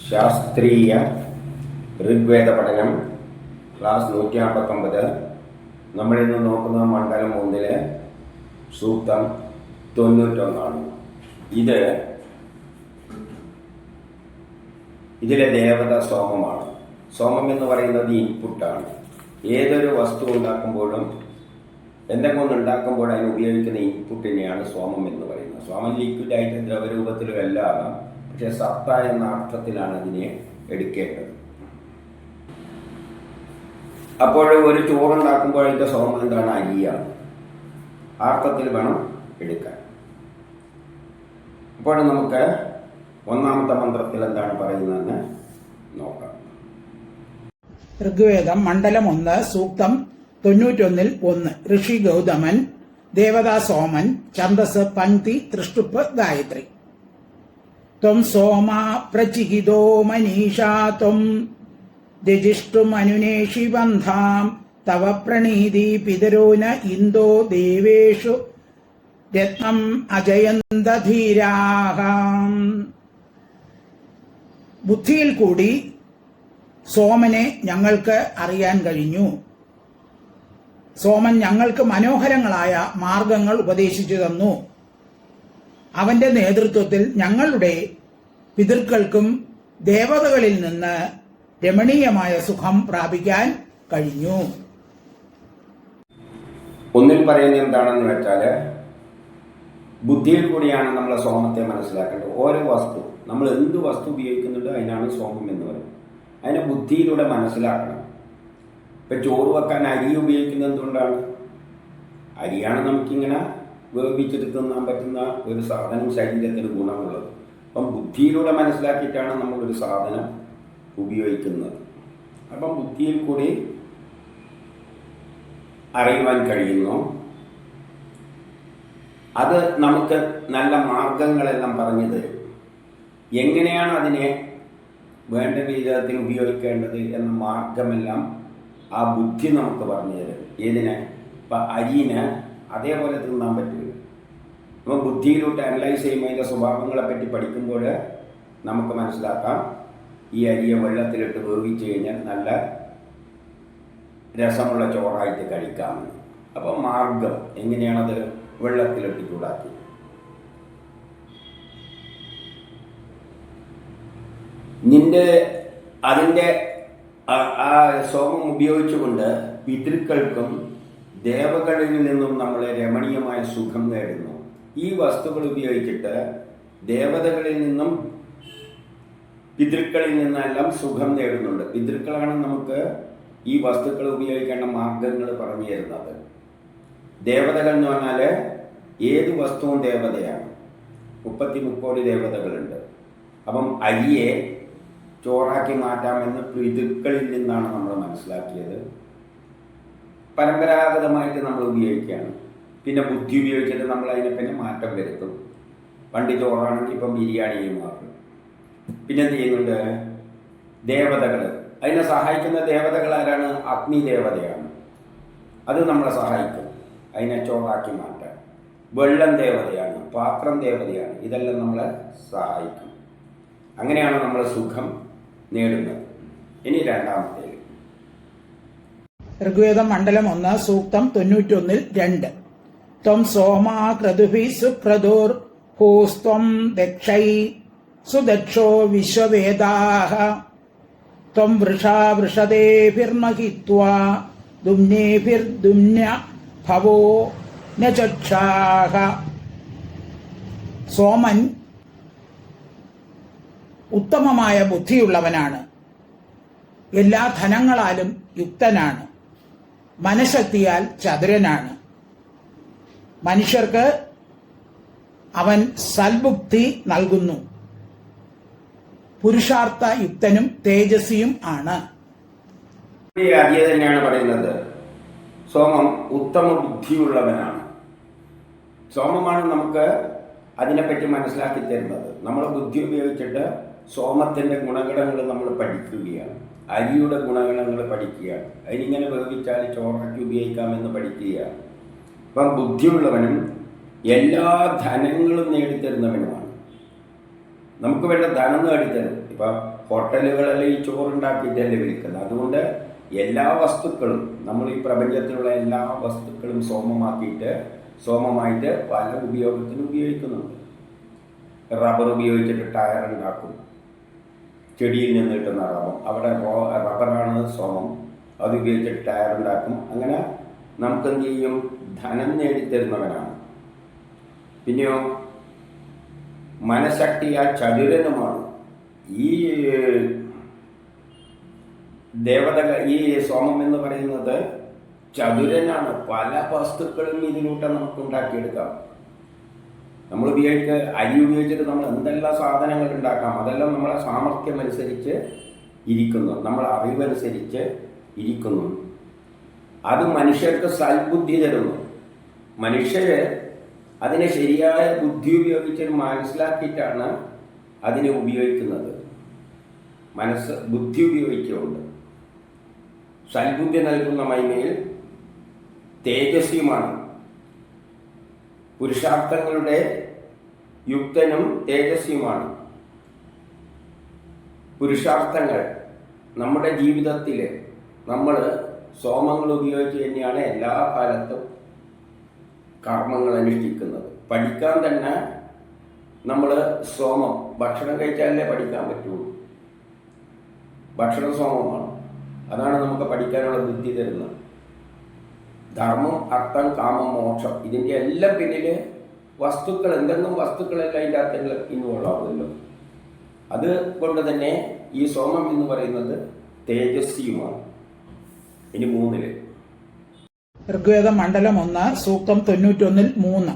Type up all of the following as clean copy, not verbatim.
ശാസ്ത്രീയ ഋഗ്വേദ പഠനം ക്ലാസ് 159. നമ്മളിന്ന് നോക്കുന്ന മണ്ഡലം 1 സൂക്തം 91. ഇതിലെ ദേവത സോമമാണ്. സോമം എന്ന് പറയുന്നത് ഇൻപുട്ടാണ്. ഏതൊരു വസ്തു ഉണ്ടാക്കുമ്പോഴും എന്തെങ്കിലും ഉണ്ടാക്കുമ്പോൾ അതിന് ഉപയോഗിക്കുന്ന ഇൻപുട്ടിനെയാണ് സോമം എന്ന് പറയുന്നത്. സോമം ലിക്വിഡായിട്ട് ദ്രവരൂപത്തിലും എല്ലാം ആകാം, പക്ഷെ സത്ത എന്ന അർത്ഥത്തിലാണ് അതിനെ എടുക്കേണ്ടത്. അപ്പോൾ ഒരു ചോറുണ്ടാക്കുമ്പോൾ അതിൻ്റെ സോമം എന്താണ്? അരിയാണ്. ആ അർത്ഥത്തിൽ വേണം എടുക്കാൻ. അപ്പോൾ നമുക്ക് ഒന്നാമത്തെ മന്ത്രത്തിൽ എന്താണ് പറയുന്നതെന്ന് നോക്കാം. ഋഗ്വേദം മണ്ഡലം 1 സൂക്തം 91 ഋഷി ഗൗതമൻ, ദേവതാ സോമൻ, ഛന്ദസ് പങ്ക്തി തൃഷ്ടുപ്പ് ഗായത്രി. ത്വം സോമ പ്രചിഹിതോ മനീഷാ ത്വം രജിഷ്ടുമനുനേഷി ബന്ധാം തവ പ്രണീതി പിതരോ ന ഇന്തോ ദേവേഷു രത്നം അജയന്തധീരാഹ. ബുദ്ധിയിൽ കൂടി സോമനെ ഞങ്ങൾക്ക് അറിയാൻ കഴിഞ്ഞു. സോമൻ ഞങ്ങൾക്ക് മനോഹരങ്ങളായ മാർഗങ്ങൾ ഉപദേശിച്ചു തന്നു. അവന്റെ നേതൃത്വത്തിൽ ഞങ്ങളുടെ പിതൃക്കൾക്കും ദേവതകളിൽ നിന്ന് രമണീയമായ സുഖം പ്രാപിക്കാൻ കഴിഞ്ഞു. ഒന്നിൽ പറയുന്നത് എന്താണെന്ന് വെച്ചാൽ, ബുദ്ധിയിൽ കൂടിയാണ് നമ്മൾ സോമത്തെ മനസ്സിലാക്കേണ്ടത്. ഓരോ വസ്തു, നമ്മൾ എന്ത് വസ്തു ഉപയോഗിക്കുന്നുണ്ടോ അതിനാണ് സോമം എന്ന് പറയുന്നത്. അതിനെ ബുദ്ധിയിലൂടെ മനസ്സിലാക്കണം. ഇപ്പം ചോറ് വെക്കാൻ അരി ഉപയോഗിക്കുന്നത് എന്തുകൊണ്ടാണ്? അരിയാണ് നമുക്കിങ്ങനെ വേവിച്ചിട്ട് തിന്നാൻ പറ്റുന്ന ഒരു സാധനം, ശരീരത്തിന് ഗുണമുള്ളത്. അപ്പം ബുദ്ധിയിലൂടെ മനസ്സിലാക്കിയിട്ടാണ് നമ്മളൊരു സാധനം ഉപയോഗിക്കുന്നത്. അപ്പം ബുദ്ധിയിൽ കൂടി അറിയുവാൻ കഴിയുന്നു. അത് നമുക്ക് നല്ല മാർഗങ്ങളെല്ലാം പറഞ്ഞു തരും. എങ്ങനെയാണ് അതിനെ വേണ്ട വിധത്തിൽ ഉപയോഗിക്കേണ്ടത് എന്ന മാർഗമെല്ലാം ആ ബുദ്ധി നമുക്ക് പറഞ്ഞു തരും. ഏതിനെ? ഇപ്പം അരിനെ അതേപോലെ തിന്നാൻ പറ്റില്ല. നമ്മൾ ബുദ്ധിയിലൂടെ അനലൈസ് ചെയ്യുമ്പോൾ അതിൻ്റെ സ്വഭാവങ്ങളെപ്പറ്റി പഠിക്കുമ്പോൾ നമുക്ക് മനസ്സിലാക്കാം, ഈ അരിയെ വെള്ളത്തിലിട്ട് വേവിച്ച് കഴിഞ്ഞാൽ നല്ല രസമുള്ള ചോറായിട്ട് കഴിക്കാമെന്ന്. അപ്പോൾ മാർഗം എങ്ങനെയാണത്? വെള്ളത്തിലിട്ട് ചൂടാക്കി അതിൻ്റെ ആ സോമം ഉപയോഗിച്ചുകൊണ്ട് പിതൃക്കൾക്കും ദേവകളിൽ നിന്നും നമ്മൾ രമണീയമായ സുഖം നേടുന്നു. ഈ വസ്തുക്കൾ ഉപയോഗിച്ചിട്ട് ദേവതകളിൽ നിന്നും പിതൃക്കളിൽ നിന്നെല്ലാം സുഖം നേടുന്നുണ്ട്. പിതൃക്കളാണ് നമുക്ക് ഈ വസ്തുക്കൾ ഉപയോഗിക്കേണ്ട മാർഗങ്ങൾ പറഞ്ഞു തരുന്നത്. ദേവതകൾ എന്ന് പറഞ്ഞാൽ ഏത് വസ്തുവും ദേവതയാണ്. 30 ദേവതകളുണ്ട്. അപ്പം അരിയെ ചോറാക്കി മാറ്റാമെന്ന് പിതൃക്കളിൽ നിന്നാണ് നമ്മൾ മനസ്സിലാക്കിയത്. പരമ്പരാഗതമായിട്ട് നമ്മൾ ഉപയോഗിക്കുകയാണ്. പിന്നെ ബുദ്ധി ഉപയോഗിച്ചിട്ട് നമ്മൾ അതിനെ പിന്നെ മാറ്റം വരുത്തും. പണ്ട് ചോറാണെങ്കിൽ ഇപ്പം ബിരിയാണിയും മാറും. പിന്നെ എന്ത് ചെയ്യുന്നുണ്ട്? ദേവതകൾ, അതിനെ സഹായിക്കുന്ന ദേവതകൾ ആരാണ്? അഗ്നി ദേവതയാണ്. അത് നമ്മളെ സഹായിക്കും അതിനെ ചോറാക്കി മാറ്റാൻ. വെള്ളം ദേവതയാണ്, പാത്രം ദേവതയാണ്. ഇതെല്ലാം നമ്മളെ സഹായിക്കും. അങ്ങനെയാണ് നമ്മൾ സുഖം നേടുന്നത്. ഇനി രണ്ടാമത്തേത് ഋഗ്വേദം മണ്ഡലം 1 സൂക്തം 91 2 ത്വം സോമാ ക്രതുഭി സുക്രതുർ ഹോസ്ത്വം ദക്ഷൈ സുദക്ഷോ വിശ്വവേദാഃ ത്വം വൃഷാ വൃഷദേഭിർമഹിത്വാ ദുമ്നേഭിർദുമ്ന ഭവോ ന ചക്ഷാഃ. സോമൻ ഉത്തമമായ ബുദ്ധിയുള്ളവനാണ്. എല്ലാ ധനങ്ങളാലും യുക്തനാണ്. മനഃശക്തിയാൽ ചതുരനാണ്. മനുഷ്യർക്ക് അവൻ സൽബുദ്ധി നൽകുന്നു. പുരുഷാർത്ഥ യുക്തനും തേജസ്വിയും ആണ്. തന്നെയാണ് പറയുന്നത്. സോമം ഉത്തമ ബുദ്ധിയുള്ളവനാണ്. സോമമാണ് നമുക്ക് അതിനെപ്പറ്റി മനസ്സിലാക്കി തരുന്നത്. നമ്മൾ ബുദ്ധി ഉപയോഗിച്ചിട്ട് സോമത്തിൻ്റെ ഗുണഗണങ്ങൾ നമ്മൾ പഠിക്കുകയാണ്. അരിയുടെ ഗുണഗണങ്ങൾ പഠിക്കുകയാണ്. അതിനിങ്ങനെ വേവിച്ചാൽ ചോറാക്കി ഉപയോഗിക്കാമെന്ന് പഠിക്കുകയാണ്. അപ്പം ബുദ്ധിയുള്ളവനും എല്ലാ ധനങ്ങളും നേടിത്തരുന്നവനുമാണ്. നമുക്ക് വേണ്ട ധനം നേടിത്തരും. ഇപ്പം ഹോട്ടലുകളിൽ ഈ ചോറുണ്ടാക്കിയിട്ടല്ലേ വിൽക്കുന്നത്. അതുകൊണ്ട് എല്ലാ വസ്തുക്കളും, നമ്മൾ ഈ പ്രപഞ്ചത്തിലുള്ള എല്ലാ വസ്തുക്കളും സോമമായിട്ട് പല ഉപയോഗത്തിന് ഉപയോഗിക്കുന്നുണ്ട്. റബ്ബർ ഉപയോഗിച്ചിട്ട് ടയർ ഉണ്ടാക്കും, ചെടിയിൽ നിന്ന് കിട്ടുന്ന അവിടെ റബ്ബറാണ് സോമം, അത് ഉപയോഗിച്ചിട്ട് ടയർ ഉണ്ടാക്കും. അങ്ങനെ നമുക്ക് എന്ത് ചെയ്യും, ധനം നേടിത്തരുന്നവനാണ്. പിന്നെയോ മനഃശക്തിയാ ചതുരനുമാണ്. ഈ ഈ സോമം എന്ന് പറയുന്നത് ചതുരനാണ്. പല വസ്തുക്കളും ഇതിലൂടെ നമുക്ക് ഉണ്ടാക്കിയെടുക്കാം. നമ്മൾ അരി ഉപയോഗിച്ചിട്ട് നമ്മൾ എന്തെല്ലാം സാധനങ്ങൾ ഉണ്ടാക്കാം. അതെല്ലാം നമ്മളെ സാമർഥ്യം അനുസരിച്ച് ഇരിക്കുന്നു, നമ്മളെ അറിവനുസരിച്ച് ഇരിക്കുന്നു. അത് മനുഷ്യർക്ക് സൽബുദ്ധി തരുന്നു. മനുഷ്യര് അതിനെ ശരിയായ ബുദ്ധി ഉപയോഗിച്ച് മനസ്സിലാക്കിയിട്ടാണ് അതിനെ ഉപയോഗിക്കുന്നത്. ബുദ്ധി ഉപയോഗിച്ചുകൊണ്ട് സൽബുദ്ധി നൽകുന്ന മൈമയിൽ തേജസ്വിയുമാണ്. പുരുഷാർത്ഥങ്ങളുടെ യുക്തനും തേജസ്വിയുമാണ്. പുരുഷാർത്ഥങ്ങൾ നമ്മുടെ ജീവിതത്തിൽ നമ്മൾ സോമങ്ങൾ ഉപയോഗിച്ച് തന്നെയാണ് എല്ലാ കാലത്തും കർമ്മങ്ങൾ അനുഷ്ഠിക്കുന്നത്. പഠിക്കാൻ തന്നെ നമ്മൾ സോമം, ഭക്ഷണം കഴിച്ചാലേ പഠിക്കാൻ പറ്റുള്ളൂ. ഭക്ഷണം സോമമാണ്. അതാണ് നമുക്ക് പഠിക്കാനുള്ള ബുദ്ധി തരുന്നത്. ധർമ്മം, അർത്ഥം, കാമം, മോക്ഷം, ഇതിൻ്റെ എല്ലാം പിന്നിൽ വസ്തുക്കൾ, എന്തെങ്കിലും വസ്തുക്കളെല്ലാം അതിൻ്റെ അകത്ത് ഇൻവോൾവ് ആവുമല്ലോ. അത് കൊണ്ട് തന്നെ ഈ സോമം എന്ന് പറയുന്നത് തേജസ്വിയുമാണ്. ഇനി 3 ഋഗ്വേദം മണ്ഡലം 1 സൂക്തം 91-3.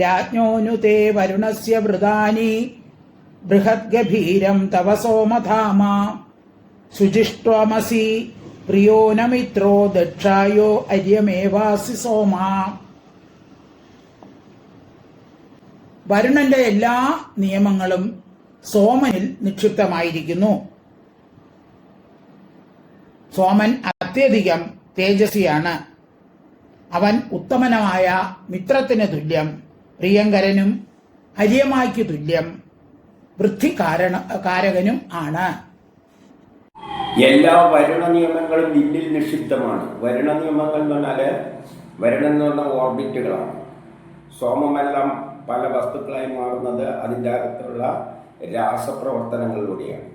രാജ്ഞോനു തേ വരുണസ്യ വൃതാനി ബൃഹദ്ഗഭീരം തവ സോമധാമ ശുചിഷ്ട്വമസി പ്രിയോ നമിത്രോ ദക്ഷായോ അര്യമേവാസി സോമ. വരുണന്റെ എല്ലാ നിയമങ്ങളും സോമനിൽ നിക്ഷിപ്തമായിരിക്കുന്നു. സോമൻ അത്യധികം തേജസ്വിയാണ്. അവൻ ഉത്തമനായ മിത്രത്തിന് തുല്യം, പ്രിയങ്കരനും അര്യമായ്ക്ക് തുല്യം വൃദ്ധികാരകനും ആണ്. എല്ലാ വരുണ നിയമങ്ങളും വില്ലിൽ നിക്ഷിപ്തമാണ്. വരുണ നിയമങ്ങൾ എന്ന് പറഞ്ഞാൽ, വരുണം എന്ന് പറഞ്ഞ ഓർബിറ്റുകളാണ്. സോമമെല്ലാം പല വസ്തുക്കളായി മാറുന്നത് അതിൻ്റെ അകത്തുള്ള രാസപ്രവർത്തനങ്ങളിലൂടെയാണ്.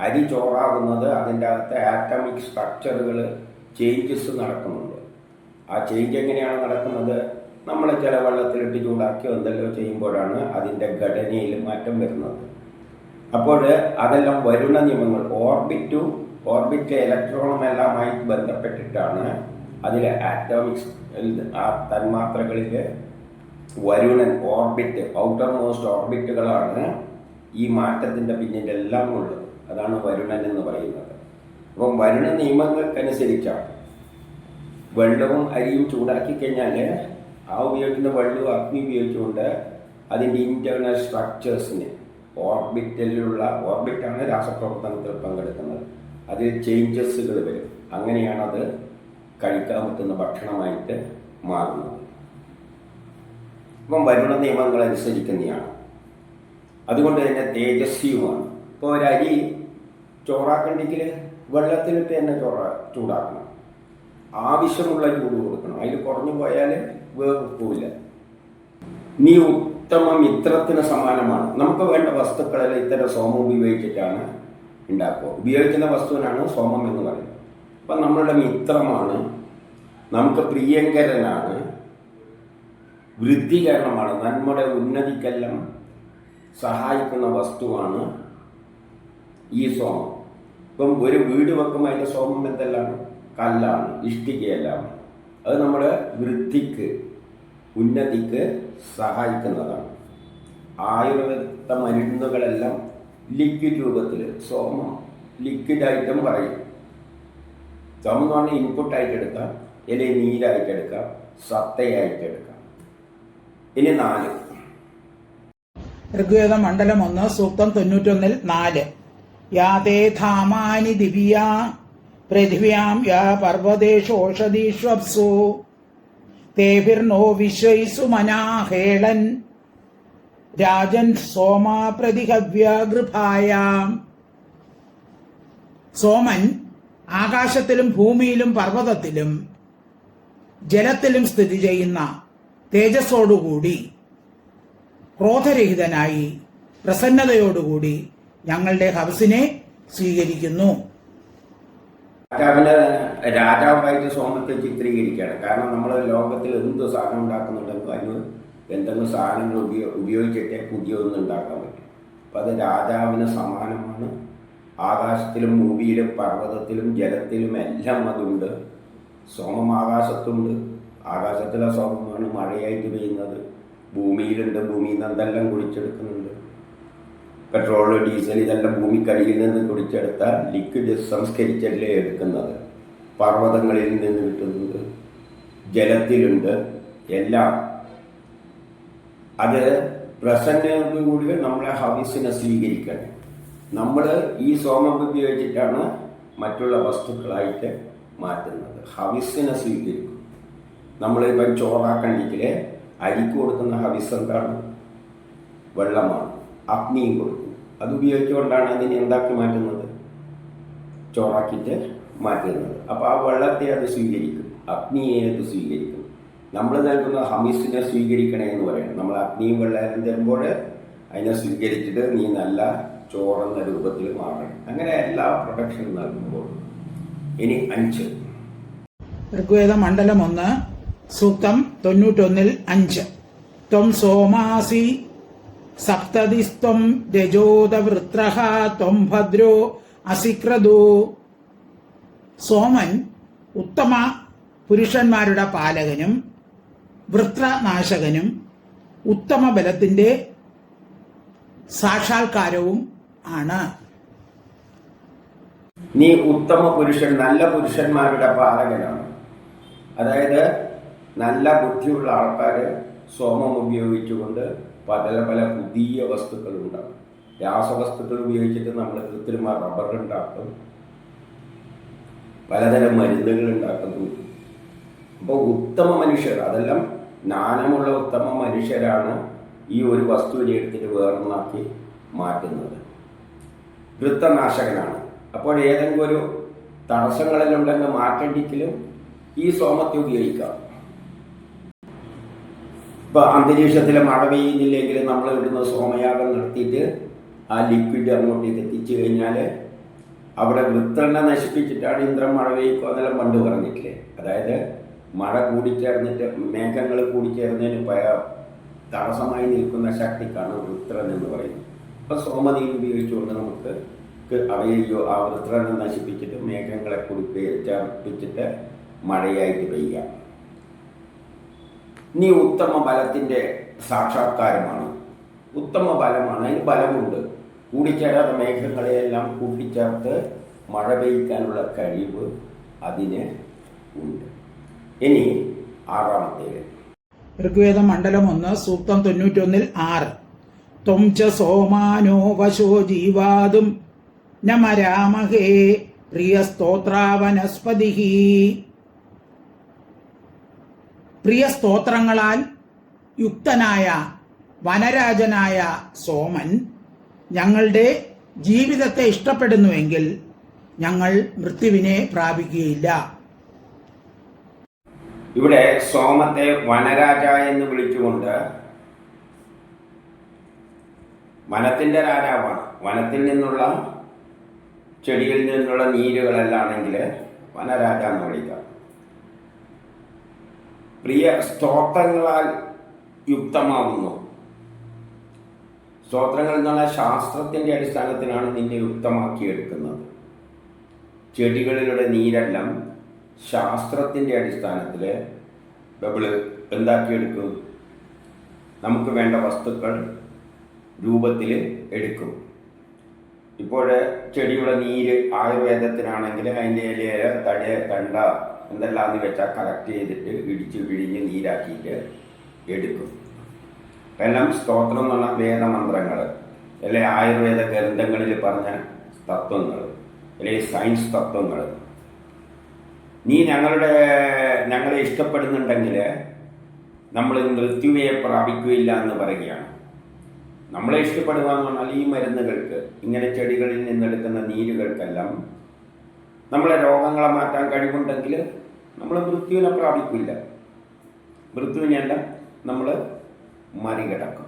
അരി ചോറാകുന്നത് അതിൻ്റെ അകത്തെ ആറ്റമിക് സ്ട്രക്ചറുകൾ ചേഞ്ചസ് നടക്കുന്നുണ്ട്. ആ ചേഞ്ച് എങ്ങനെയാണ് നടക്കുന്നത്? നമ്മൾ ചില വെള്ളത്തിലിട്ട് ചൂടാക്കിയോ എന്തെല്ലോ ചെയ്യുമ്പോഴാണ് അതിൻ്റെ ഘടനയിൽ മാറ്റം വരുന്നത്. അപ്പോൾ അതെല്ലാം വരുണ നിയമങ്ങൾ, ഓർബിറ്റ് ഇലക്ട്രോണും എല്ലാമായി ബന്ധപ്പെട്ടിട്ടാണ് അതിലെ ആറ്റോമിക്സ്, ആ തന്മാത്രകളിൽ വരുണൻ, ഓർബിറ്റ്, ഔട്ടർ മോസ്റ്റ് ഓർബിറ്റുകളാണ് ഈ മാറ്റത്തിൻ്റെ പിന്നിലെല്ലാം ഉള്ളത്. അതാണ് വരുണൻ എന്ന് പറയുന്നത്. അപ്പം വരുണ നിയമങ്ങൾക്കനുസരിച്ചാണ് വെള്ളവും അരിയും ചൂടാക്കി കഴിഞ്ഞാൽ ആ ഉപയോഗിക്കുന്ന വെള്ളവും അഗ്നി ഉപയോഗിച്ചുകൊണ്ട് അതിൻ്റെ ഇൻറ്റേർണൽ സ്ട്രക്ചേഴ്സിന്, ഓർബിറ്റാണ് രാസപ്രവർത്തനത്തിൽ പങ്കെടുക്കുന്നത്, അതിൽ ചേഞ്ചസുകൾ വരും. അങ്ങനെയാണ് അത് കഴിക്കാൻ പറ്റുന്ന ഭക്ഷണമായിട്ട് മാറുന്നത്. ഇപ്പം വരുണ നിയമങ്ങൾ അനുസരിക്കുന്നതാണ്. അതുകൊണ്ട് തന്നെ തേജസ്വിയുമാണ്. ഇപ്പോൾ ഒരു അരി ചോറാക്കണ്ടെങ്കിൽ വെള്ളത്തിലിട്ട് തന്നെ ചൂടാക്കണം. ആവശ്യമുള്ള ചൂട് കൊടുക്കണം. അതിൽ കുറഞ്ഞു പോയാൽ വേവില്ല. നീ ഉത്തമ മിത്രത്തിന് സമാനമാണ്. നമുക്ക് വേണ്ട വസ്തുക്കളെല്ലാം ഇത്തരം സോമം ഉപയോഗിച്ചിട്ടാണ് ഉണ്ടാക്കുക. ഉപയോഗിക്കുന്ന വസ്തുവിനാണ് സോമം എന്ന് പറയുന്നത്. അപ്പം നമ്മളുടെ മിത്രമാണ്, നമുക്ക് പ്രിയങ്കരനാണ്, വൃദ്ധികരണമാണ്, നമ്മുടെ ഉന്നതിക്കെല്ലാം സഹായിക്കുന്ന വസ്തുവാണ് ഈ സോമം. ഇപ്പം ഒരു വീട് വെക്കുമ്പോൾ അതിൻ്റെ സോമം എന്തെല്ലാം? കല്ലാണ്, ഇഷ്ടികയെല്ലാം. അത് നമ്മുടെ വൃദ്ധിക്ക്, ഉന്നതിക്ക് സഹായിക്കുന്നതാണ്. ആയുർവേദ മരുന്നുകളെല്ലാം ലിക്വിഡ് രൂപത്തിൽ സോമം ലിക്വിഡായിട്ടും പറയും. സോമം എന്ന് പറഞ്ഞാൽ ഇൻപുട്ടായിട്ട് എടുക്കാം, അല്ലെങ്കിൽ നീരായിട്ടെടുക്കാം, സത്തയായിട്ടെടുക്കാം. ഇനി 4 ഋഗ്വേദം മണ്ഡലം 1 സൂക്തം 91-4. യാതേ ധാമാനി ദിവ്യാ പൃഥിവ്യാം യാ പർവ്വതേഷോഷധീഷ്വപ്സു തേഭിർനോ വിശ്വൈസു മനാഹേളൻ രാജൻ സോമാ പ്രതിഹവ്യ ഗൃഹായാം. സോമൻ ആകാശത്തിലും ഭൂമിയിലും പർവ്വതത്തിലും ജലത്തിലും സ്ഥിതി ചെയ്യുന്ന തേജസ്സോടുകൂടി ക്രോധരഹിതനായി പ്രസന്നതയോടുകൂടി ഞങ്ങളുടെ ഹവസിനെ സ്വീകരിക്കുന്നു. രാജാവായിട്ട് സോമത്തെ ചിത്രീകരിക്കുകയാണ്. കാരണം നമ്മൾ ലോകത്തിൽ എന്ത് സാധനം ഉണ്ടാക്കുന്നുണ്ടെങ്കിൽ അതിന് എന്തെങ്കിലും സാധനങ്ങൾ ഉപയോഗിച്ചിട്ടേ പുതിയതൊന്നും ഉണ്ടാക്കാൻ പറ്റും. അപ്പം അത് രാജാവിന് സമാനമാണ്. ആകാശത്തിലും ഭൂമിയിലും പർവ്വതത്തിലും ജലത്തിലും എല്ലാം അതുണ്ട്. സോമം ആകാശത്തുണ്ട്. ആകാശത്തിലെ സോമമാണ് മഴയായിട്ട് പെയ്യുന്നത്. ഭൂമിയിലുണ്ട്. ഭൂമിയിൽ നിന്ന് എന്തെല്ലാം കുടിച്ചെടുക്കുന്നുണ്ട്. പെട്രോൾ, ഡീസൽ ഇതെല്ലാം ഭൂമിക്കടിയിൽ നിന്ന് കുടിച്ചെടുത്താൽ ലിക്വിഡ് സംസ്കരിച്ചല്ലേ എടുക്കുന്നത്. പർവ്വതങ്ങളിൽ നിന്ന് കിട്ടുന്നുണ്ട്, ജലത്തിലുണ്ട്, എല്ലാം. അത് പ്രസന്നതയോടുകൂടി നമ്മളെ ഹവിസിനെ സ്വീകരിക്കണം. നമ്മൾ ഈ സോമം ഉപയോഗിച്ചിട്ടാണ് മറ്റുള്ള വസ്തുക്കളായിട്ട് മാറ്റുന്നത്. ഹവിസിനെ സ്വീകരിക്കും. നമ്മളിപ്പം ചോറാക്കണ്ടിക്കിൽ അരിക്ക് കൊടുക്കുന്ന ഹവിസ് എന്താണ്? വെള്ളമാണ്. അഗ്നിയും കൊടുക്കും. അത് ഉപയോഗിച്ചുകൊണ്ടാണ് അതിനെ എന്താക്കി മാറ്റുന്നത്? ചോറാക്കിയിട്ട് മാറ്റുന്നത്. അപ്പോൾ ആ വെള്ളത്തെ അത് സ്വീകരിക്കും, അഗ്നിയെ അത് സ്വീകരിക്കും. നമ്മൾ നൽകുന്ന ഹവിസിനെ സ്വീകരിക്കണേ എന്ന് പറയണം. നമ്മൾ അഗ്നിയും വെള്ളം തരുമ്പോൾ അതിനെ സ്വീകരിച്ചിട്ട് നീ നല്ല ചോറെന്ന രൂപത്തിൽ മാറണം. അങ്ങനെ എല്ലാ പ്രൊഡക്ഷനും നൽകുമ്പോൾ. ഇനി 5 ഋഗ്വേദ മണ്ഡലം 1 സൂക്തം 91-5. ത്വം സോമാസി സപ്തതിസ്ത്വം രജോദവൃത്രഃ ത്വം ഭദ്രോ അസിക്രതു. സോമൻ ഉത്തമ പുരുഷന്മാരുടെ പാലകനും വൃത്രനാശകനും ഉത്തമ ബലത്തിന്റെ സാക്ഷാത്കാരവും ആണ്. നീ ഉത്തമ പുരുഷൻ, നല്ല പുരുഷന്മാരുടെ പാലകനാണ്. അതായത് നല്ല ബുദ്ധിയുള്ള ആൾക്കാർ സോമം ഉപയോഗിച്ചുകൊണ്ട് പല പല പുതിയ വസ്തുക്കൾ ഉണ്ടാകും. രാസവസ്തുക്കൾ ഉപയോഗിച്ചിട്ട് നമ്മൾ കൃത്രിമ റബ്ബർ ഉണ്ടാക്കും, പലതരം മരുന്നുകൾ ഉണ്ടാക്കുന്നു. അപ്പോൾ ഉത്തമ മനുഷ്യർ, അതെല്ലാം ജ്ഞാനമുള്ള ഉത്തമ മനുഷ്യരാണ് ഈ ഒരു വസ്തുവിനെ എടുത്തിട്ട് വേറൊന്നാക്കി മാറ്റുന്നത്. വൃത്തനാശകനാണ്. അപ്പോൾ ഏതെങ്കിലും ഒരു തടസ്സങ്ങളിലുണ്ടെങ്കിൽ മാറ്റേണ്ടെങ്കിലും ഈ സോമത്തെ ഉപയോഗിക്കാം. ഇപ്പോൾ അന്തരീക്ഷത്തിൽ മഴ പെയ്യുന്നില്ലെങ്കിൽ നമ്മൾ ഇവിടുന്ന് സോമയാഗം നടത്തിയിട്ട് ആ ലിക്വിഡ് അങ്ങോട്ടേക്ക് എത്തിച്ചു കഴിഞ്ഞാൽ അവിടെ വൃത്രനെ നശിപ്പിച്ചിട്ടാണ് ഇന്ദ്രൻ മഴ പെയ്യുക എന്നെല്ലാം പണ്ട് പറഞ്ഞിട്ടില്ലേ. അതായത് മഴ കൂടിച്ചേർന്നിട്ട് മേഘങ്ങൾ കൂടിച്ചേർന്നതിന് തടസ്സമായി നിൽക്കുന്ന ശക്തിക്കാണ് വൃത്രൻ എന്ന് പറയുന്നത്. അപ്പോൾ സോമനീ ഉപയോഗിച്ചുകൊണ്ട് നമുക്ക് അവയോ ആ വൃത്രനെ നശിപ്പിച്ചിട്ട് മേഘങ്ങളെ ചേർപ്പിച്ചിട്ട് മഴയായിട്ട് പെയ്യാം. നീ ഉത്തമ ബലത്തിൻ്റെ സാക്ഷാത്കാരമാണ്. ഉത്തമ ബലമാണ്, അതിന് ബലമുണ്ട്. കൂടിച്ചേരാത്ത മേഘങ്ങളെയെല്ലാം കൂട്ടിച്ചേർത്ത് മഴ പെയ്യിക്കാനുള്ള കഴിവ് അതിന് ഉണ്ട്. ഇനി 6 ഋഗ്വേദ മണ്ഡലം 1 സൂക്തം 91-6. ത്വം ച സോമാനോ വശോ ജീവാതും നമരാമഹേ പ്രിയസ്തോത്രാവനസ്പതിഃ. പ്രിയ സ്തോത്രങ്ങളാൽ യുക്തനായ വനരാജനായ സോമൻ ഞങ്ങളുടെ ജീവിതത്തെ ഇഷ്ടപ്പെടുന്നുവെങ്കിൽ ഞങ്ങൾ മൃത്യുവിനെ പ്രാപിക്കുകയില്ല. ഇവിടെ സോമത്തെ വനരാജ എന്ന് വിളിച്ചുകൊണ്ട് വനത്തിൻ്റെ രാജാവാണ്. വനത്തിൽ നിന്നുള്ള ചെടികളിൽ നിന്നുള്ള നീരുകളെല്ലാമാണെങ്കിൽ വനരാജ എന്ന് വിളിക്കാം. പ്രിയ സ്തോത്രങ്ങളാൽ യുക്തമാവുന്നു. സ്തോത്രങ്ങൾ എന്നുള്ള ശാസ്ത്രത്തിൻ്റെ അടിസ്ഥാനത്തിലാണ് നിന്നെ യുക്തമാക്കിയെടുക്കുന്നത്. ചെടികളിലൂടെ നീരെല്ലാം ശാസ്ത്രത്തിൻ്റെ അടിസ്ഥാനത്തിൽ ബൈബിള് എന്താക്കിയെടുക്കും? നമുക്ക് വേണ്ട വസ്തുക്കൾ രൂപത്തിൽ എടുക്കും. ഇപ്പോൾ ചെടിയുടെ നീര് ആയുർവേദത്തിനാണെങ്കിൽ അതിൻ്റെ ഇലയില തണ്ട എന്തെല്ലാമെന്ന് വെച്ചാൽ കളക്ട് ചെയ്തിട്ട് ഇടിച്ച് പിഴിഞ്ഞ് നീരാക്കിയിട്ട് എടുക്കും. എല്ലാം സ്തോത്രം എന്ന് പറഞ്ഞാൽ വേദമന്ത്രങ്ങൾ, അല്ലെ ആയുർവേദ ഗ്രന്ഥങ്ങളിൽ പറഞ്ഞ തത്വങ്ങൾ, അല്ലെങ്കിൽ സയൻസ് തത്വങ്ങൾ. നീ ഞങ്ങളെ ഇഷ്ടപ്പെടുന്നുണ്ടെങ്കിൽ നമ്മൾ മൃത്യുവെ പ്രാപിക്കുകയില്ല എന്ന് പറയുകയാണ്. നമ്മളെ ഇഷ്ടപ്പെടുക എന്ന് പറഞ്ഞാൽ ഈ മരുന്നുകൾക്ക്, ഇങ്ങനെ ചെടികളിൽ നിന്നെടുക്കുന്ന നീരുകൾക്കെല്ലാം നമ്മളെ രോഗങ്ങളെ മാറ്റാൻ കഴിവുണ്ടെങ്കിൽ നമ്മൾ മൃത്യുവിനെ പ്രാപിക്കില്ല. മൃത്യുവിനെല്ലാം നമ്മൾ മറികടക്കും.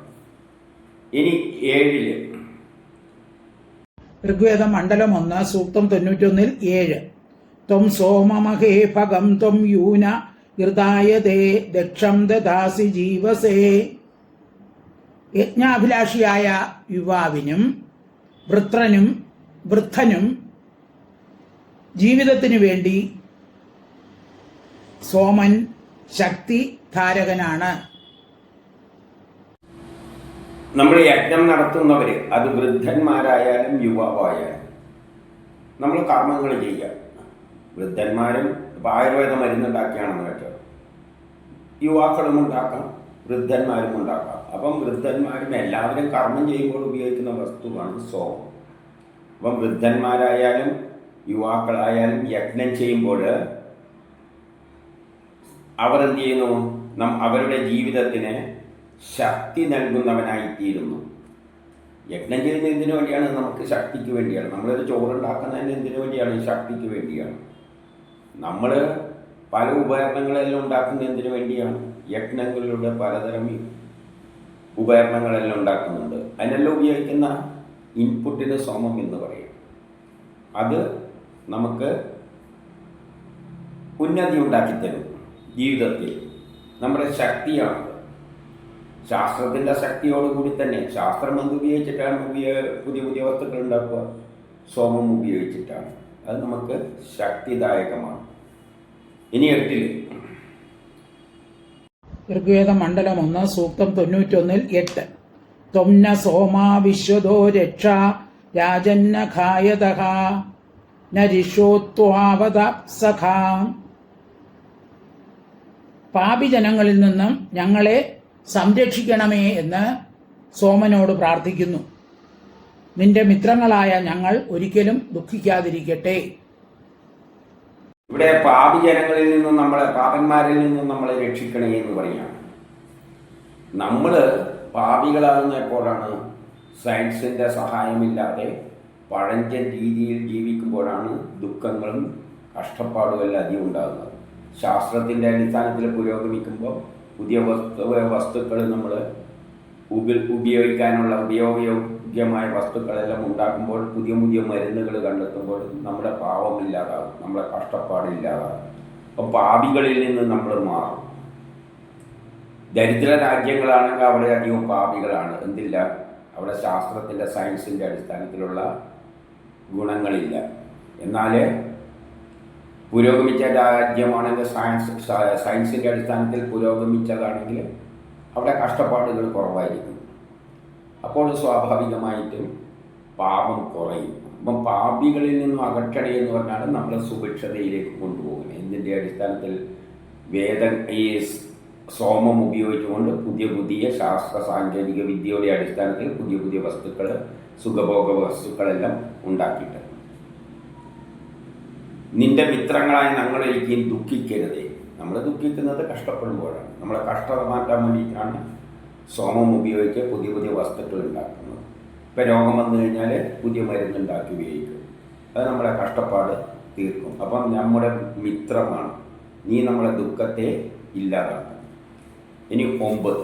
ഇനി 7 ഋഗ്വേദം മണ്ഡലം 1 സൂക്തം 91 7. ത്വം സോമമഹേ ഭഗം ത്വം യൂന ഹൃദായതേ ദക്ഷം ദദാസി ജീവസേ. യജ്ഞാഭിലാഷിയായ യുവാവിനും വൃദ്ധനും ജീവിതത്തിനു വേണ്ടി സോമൻ ശക്തി ധാരകനാണ്. നമ്മൾ യജ്ഞം നടത്തുന്നവർ, അത് വൃദ്ധന്മാരായാലും യുവാവായാലും, നമ്മൾ കർമ്മങ്ങൾ ചെയ്യുക. വൃദ്ധന്മാരും ഇപ്പം ആയുർവേദ മരുന്നുണ്ടാക്കിയാണെന്ന് വെച്ചാൽ യുവാക്കളും ഉണ്ടാക്കാം, വൃദ്ധന്മാരും ഉണ്ടാക്കാം. അപ്പം വൃദ്ധന്മാരും എല്ലാവരും കർമ്മം ചെയ്യുമ്പോൾ ഉപയോഗിക്കുന്ന വസ്തുവാണ് സോമം. അപ്പം വൃദ്ധന്മാരായാലും യുവാക്കളായാലും യജ്ഞം ചെയ്യുമ്പോൾ അവർ എന്ത് ചെയ്യുന്നു? അവരുടെ ജീവിതത്തിന് ശക്തി നൽകുന്നവനായിത്തീരുന്നു. യജ്ഞം ചെയ്യുന്ന എന്തിനു വേണ്ടിയാണ്? നമുക്ക് ശക്തിക്ക് വേണ്ടിയാണ്. നമ്മളൊരു ചോറുണ്ടാക്കുന്നതിന് എന്തിനു വേണ്ടിയാണ്? ശക്തിക്ക് വേണ്ടിയാണ്. നമ്മൾ പല ഉപകരണങ്ങളെല്ലാം ഉണ്ടാക്കുന്നത് എന്തിനു വേണ്ടിയാണ്? യജ്ഞങ്ങളിലൂടെ പലതരം ഉപകരണങ്ങളെല്ലാം ഉണ്ടാക്കുന്നുണ്ട്. അതിനെല്ലാം ഉപയോഗിക്കുന്ന ഇൻപുട്ടിന് സോമം എന്ന് പറയും. അത് നമുക്ക് ഉന്നതി ഉണ്ടാക്കിത്തരും ജീവിതത്തിൽ. നമ്മുടെ ശക്തിയാണത്. ശാസ്ത്രത്തിൻ്റെ ശക്തിയോടുകൂടി തന്നെ ശാസ്ത്രം എന്തുപയോഗിച്ചിട്ടാണ് പുതിയ പുതിയ വസ്തുക്കൾ ഉണ്ടാക്കുക? സോമം ഉപയോഗിച്ചിട്ടാണ്. അത് നമുക്ക് ശക്തിദായകമാണ്. ഇനി 8 ഋഗ്വേദം മണ്ഡലം 1 സൂക്തം 91 8. ത്വംന സോമാ വിശ്വതോ രക്ഷ രാജന്ന ഖായതഃ നരിഷോത്വാവത സഖാ. പാപിജനങ്ങളിൽ നിന്നും ഞങ്ങളെ സംരക്ഷിക്കണമേ എന്ന് സോമനോട് പ്രാർത്ഥിക്കുന്നു. നിന്റെ മിത്രങ്ങളായ ഞങ്ങൾ ഒരിക്കലും ദുഃഖിക്കാതിരിക്കട്ടെ. ഇവിടെ പാപിജനങ്ങളിൽ നിന്നും പാപന്മാരിൽ നിന്നും നമ്മളെ രക്ഷിക്കണേ എന്ന് പറയുകയാണ്. നമ്മൾ പാപികളാകുന്ന എപ്പോഴാണ്? സയൻസിൻ്റെ സഹായമില്ലാതെ പഴഞ്ചൻ രീതിയിൽ ജീവിക്കുമ്പോഴാണ് ദുഃഖങ്ങളും കഷ്ടപ്പാടുമെല്ലാം അധികം ഉണ്ടാകുന്നത്. ശാസ്ത്രത്തിൻ്റെ അടിസ്ഥാനത്തിൽ പുരോഗമിക്കുമ്പോൾ പുതിയ വസ്തുക്കൾ നമ്മൾ ഉപയോഗിക്കാനുള്ള ഉപയോഗയോഗ്യമായ വസ്തുക്കളെല്ലാം ഉണ്ടാക്കുമ്പോൾ, പുതിയ പുതിയ മരുന്നുകൾ കണ്ടെത്തുമ്പോൾ നമ്മുടെ പാവമില്ലാതാകും, നമ്മുടെ കഷ്ടപ്പാടില്ലാതാകും. അപ്പം പാപികളിൽ നിന്ന് നമ്മൾ മാറും. ദരിദ്ര രാജ്യങ്ങളാണെങ്കിൽ അവിടെ അധികം പാപികളാണ്. എന്തില്ല? അവിടെ ശാസ്ത്രത്തിൻ്റെ സയൻസിൻ്റെ അടിസ്ഥാനത്തിലുള്ള ഗുണങ്ങളില്ല. എന്നാൽ പുരോഗമിച്ച രാജ്യമാണെങ്കിൽ സയൻസിൻ്റെ അടിസ്ഥാനത്തിൽ പുരോഗമിച്ചതാണെങ്കിൽ അവിടെ കഷ്ടപ്പാടുകൾ കുറവായിരിക്കും. അപ്പോൾ സ്വാഭാവികമായിട്ടും പാപം കുറയും. അപ്പം പാപികളിൽ നിന്നും അകറ്റണേ എന്ന് പറഞ്ഞാൽ നമ്മളെ സുഭിക്ഷതയിലേക്ക് കൊണ്ടുപോകുന്നത്. എന്തിൻ്റെ അടിസ്ഥാനത്തിൽ? ഈ സോമം ഉപയോഗിച്ചുകൊണ്ട് പുതിയ പുതിയ ശാസ്ത്ര സാങ്കേതിക വിദ്യയുടെ അടിസ്ഥാനത്തിൽ പുതിയ പുതിയ വസ്തുക്കൾ, സുഖഭോഗ വസ്തുക്കളെല്ലാം ഉണ്ടാക്കിയിട്ട് നിന്റെ മിത്രങ്ങളായ ഞങ്ങളൊരിക്കലും ദുഃഖിക്കരുതേ. നമ്മൾ ദുഃഖിക്കുന്നത് കഷ്ടപ്പെടുമ്പോഴാണ്. നമ്മളെ കഷ്ടത മാറ്റാൻ വേണ്ടിയിട്ടാണ് സോമം ഉപയോഗിച്ച് പുതിയ പുതിയ വസ്തുക്കൾ ഉണ്ടാക്കുന്നത്. ഇപ്പം രോഗം വന്നു കഴിഞ്ഞാൽ പുതിയ മരുന്നുണ്ടാക്കി ഉപയോഗിക്കും. അത് നമ്മളെ കഷ്ടപ്പാട് തീർക്കും. അപ്പം നമ്മുടെ മിത്രമാണ്. നീ നമ്മളെ ദുഃഖത്തെ ഇല്ലാതാക്കും. ഇനി 9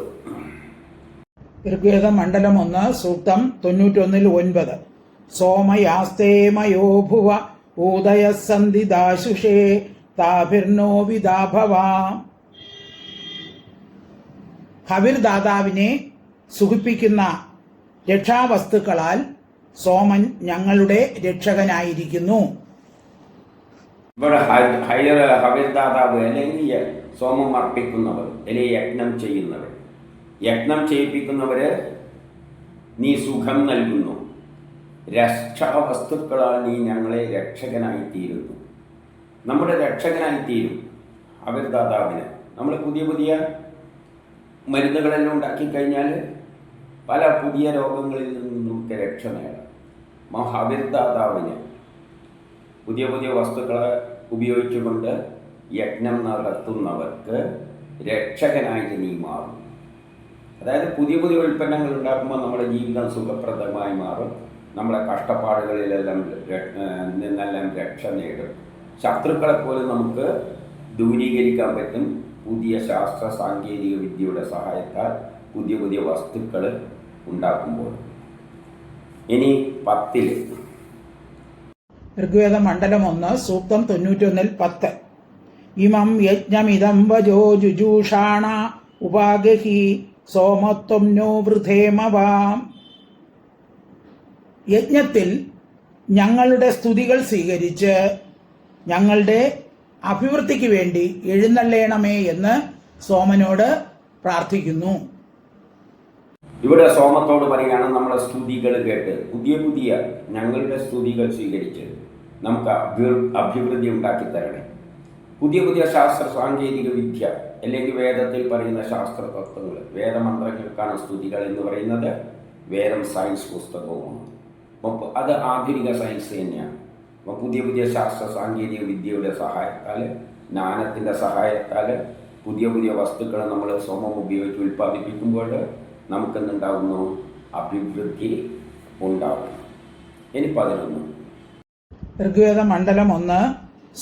ഋഗ്വേദം മണ്ഡലം 1 സൂക്തം 91 9. സോമയാസ്തേ മയോ ഭുവ ഊദയസന്ധിദാശുഷേ താഭിർനോ വിദാഭവാ. ഹവിർദാതാവിനെ സുഖിപ്പിക്കുന്ന രക്ഷാവസ്തുക്കളാൽ സോമൻ ഞങ്ങളുടെ രക്ഷകനായിരിക്കുന്നു. ഇവിടെ ഹവിർദാതാവ് അല്ലെങ്കിൽ സോമം അർപ്പിക്കുന്നവർ അല്ലെങ്കിൽ യജ്ഞം ചെയ്യുന്നവർ, യജ്ഞം ചെയ്യിപ്പിക്കുന്നവർ നീ സുഖം നൽകുന്നു. രക്ഷാവസ്തുക്കളാൽ നീ ഞങ്ങളെ രക്ഷകനായിത്തീരുന്നു. നമ്മുടെ രക്ഷകനായിത്തീരും ഹവിർദാതാവിന്. നമ്മൾ പുതിയ പുതിയ മരുന്നുകളെല്ലാം ഉണ്ടാക്കിക്കഴിഞ്ഞാൽ പല പുതിയ രോഗങ്ങളിൽ നിന്നും നമുക്ക് രക്ഷ നേടാം. ഹവിർദാതാവിന് പുതിയ പുതിയ വസ്തുക്കളെ ഉപയോഗിച്ചുകൊണ്ട് യജ്ഞം നടത്തുന്നവർക്ക് രക്ഷകനായിട്ട് നീ മാറും. അതായത് പുതിയ പുതിയ ഉൽപ്പന്നങ്ങൾ ഉണ്ടാക്കുമ്പോൾ നമ്മുടെ ജീവിതം സുഖപ്രദമായി മാറും. നമ്മുടെ കഷ്ടപ്പാടുകളിലെല്ലാം നിന്നെല്ലാം രക്ഷ നേടും. ശത്രുക്കളെ പോലും നമുക്ക് ദൂരീകരിക്കാൻ പറ്റും പുതിയ ശാസ്ത്ര സാങ്കേതിക വിദ്യയുടെ സഹായത്താൽ പുതിയ പുതിയ വസ്തുക്കൾ ഉണ്ടാക്കുമ്പോൾ. ഇനി 10 ഋഗ്വേദ മണ്ഡലം 1 സൂക്തം 91-10. ഇമം യജ്ഞമിദം വജോ ജുജൂഷാണ ഉപാഗഹി സോമത്വം നോ വൃഥേമവാം. യജ്ഞത്തിൽ ഞങ്ങളുടെ സ്തുതികൾ സ്വീകരിച്ച് ഞങ്ങളുടെ അഭിവൃദ്ധിക്ക് വേണ്ടി എഴുന്നള്ളേണമേ എന്ന് സോമനോട് പ്രാർത്ഥിക്കുന്നു. ഇവിടെ സോമത്തോട് പറയുകയാണ്, നമ്മളെ സ്തുതികൾ കേട്ട് പുതിയ പുതിയ ഞങ്ങളുടെ സ്തുതികൾ സ്വീകരിച്ച് നമുക്ക് അഭിവൃദ്ധി ഉണ്ടാക്കി തരണേ. പുതിയ പുതിയ ശാസ്ത്ര സാങ്കേതിക വിദ്യ അല്ലെങ്കിൽ വേദത്തിൽ പറയുന്ന ശാസ്ത്ര തത്വങ്ങൾ, വേദമന്ത്രങ്ങൾക്കാണ് സ്തുതികൾ എന്ന് പറയുന്നത്. വേദം സയൻസ് പുസ്തകവുമാണ്. അപ്പോൾ അത് ആധുനിക സയൻസ് തന്നെയാണ്. അപ്പോൾ പുതിയ പുതിയ ശാസ്ത്ര സാങ്കേതിക വിദ്യയുടെ സഹായത്താൽ, ജ്ഞാനത്തിൻ്റെ സഹായത്താൽ പുതിയ പുതിയ വസ്തുക്കൾ നമ്മൾ സോമം ഉപയോഗിച്ച് ഉൽപ്പാദിപ്പിക്കുമ്പോൾ നമുക്കെന്തുണ്ടാകുന്നു? അഭിവൃദ്ധി ഉണ്ടാകും. ഇനി 11 ഋഗ്വേദ മണ്ഡലം 1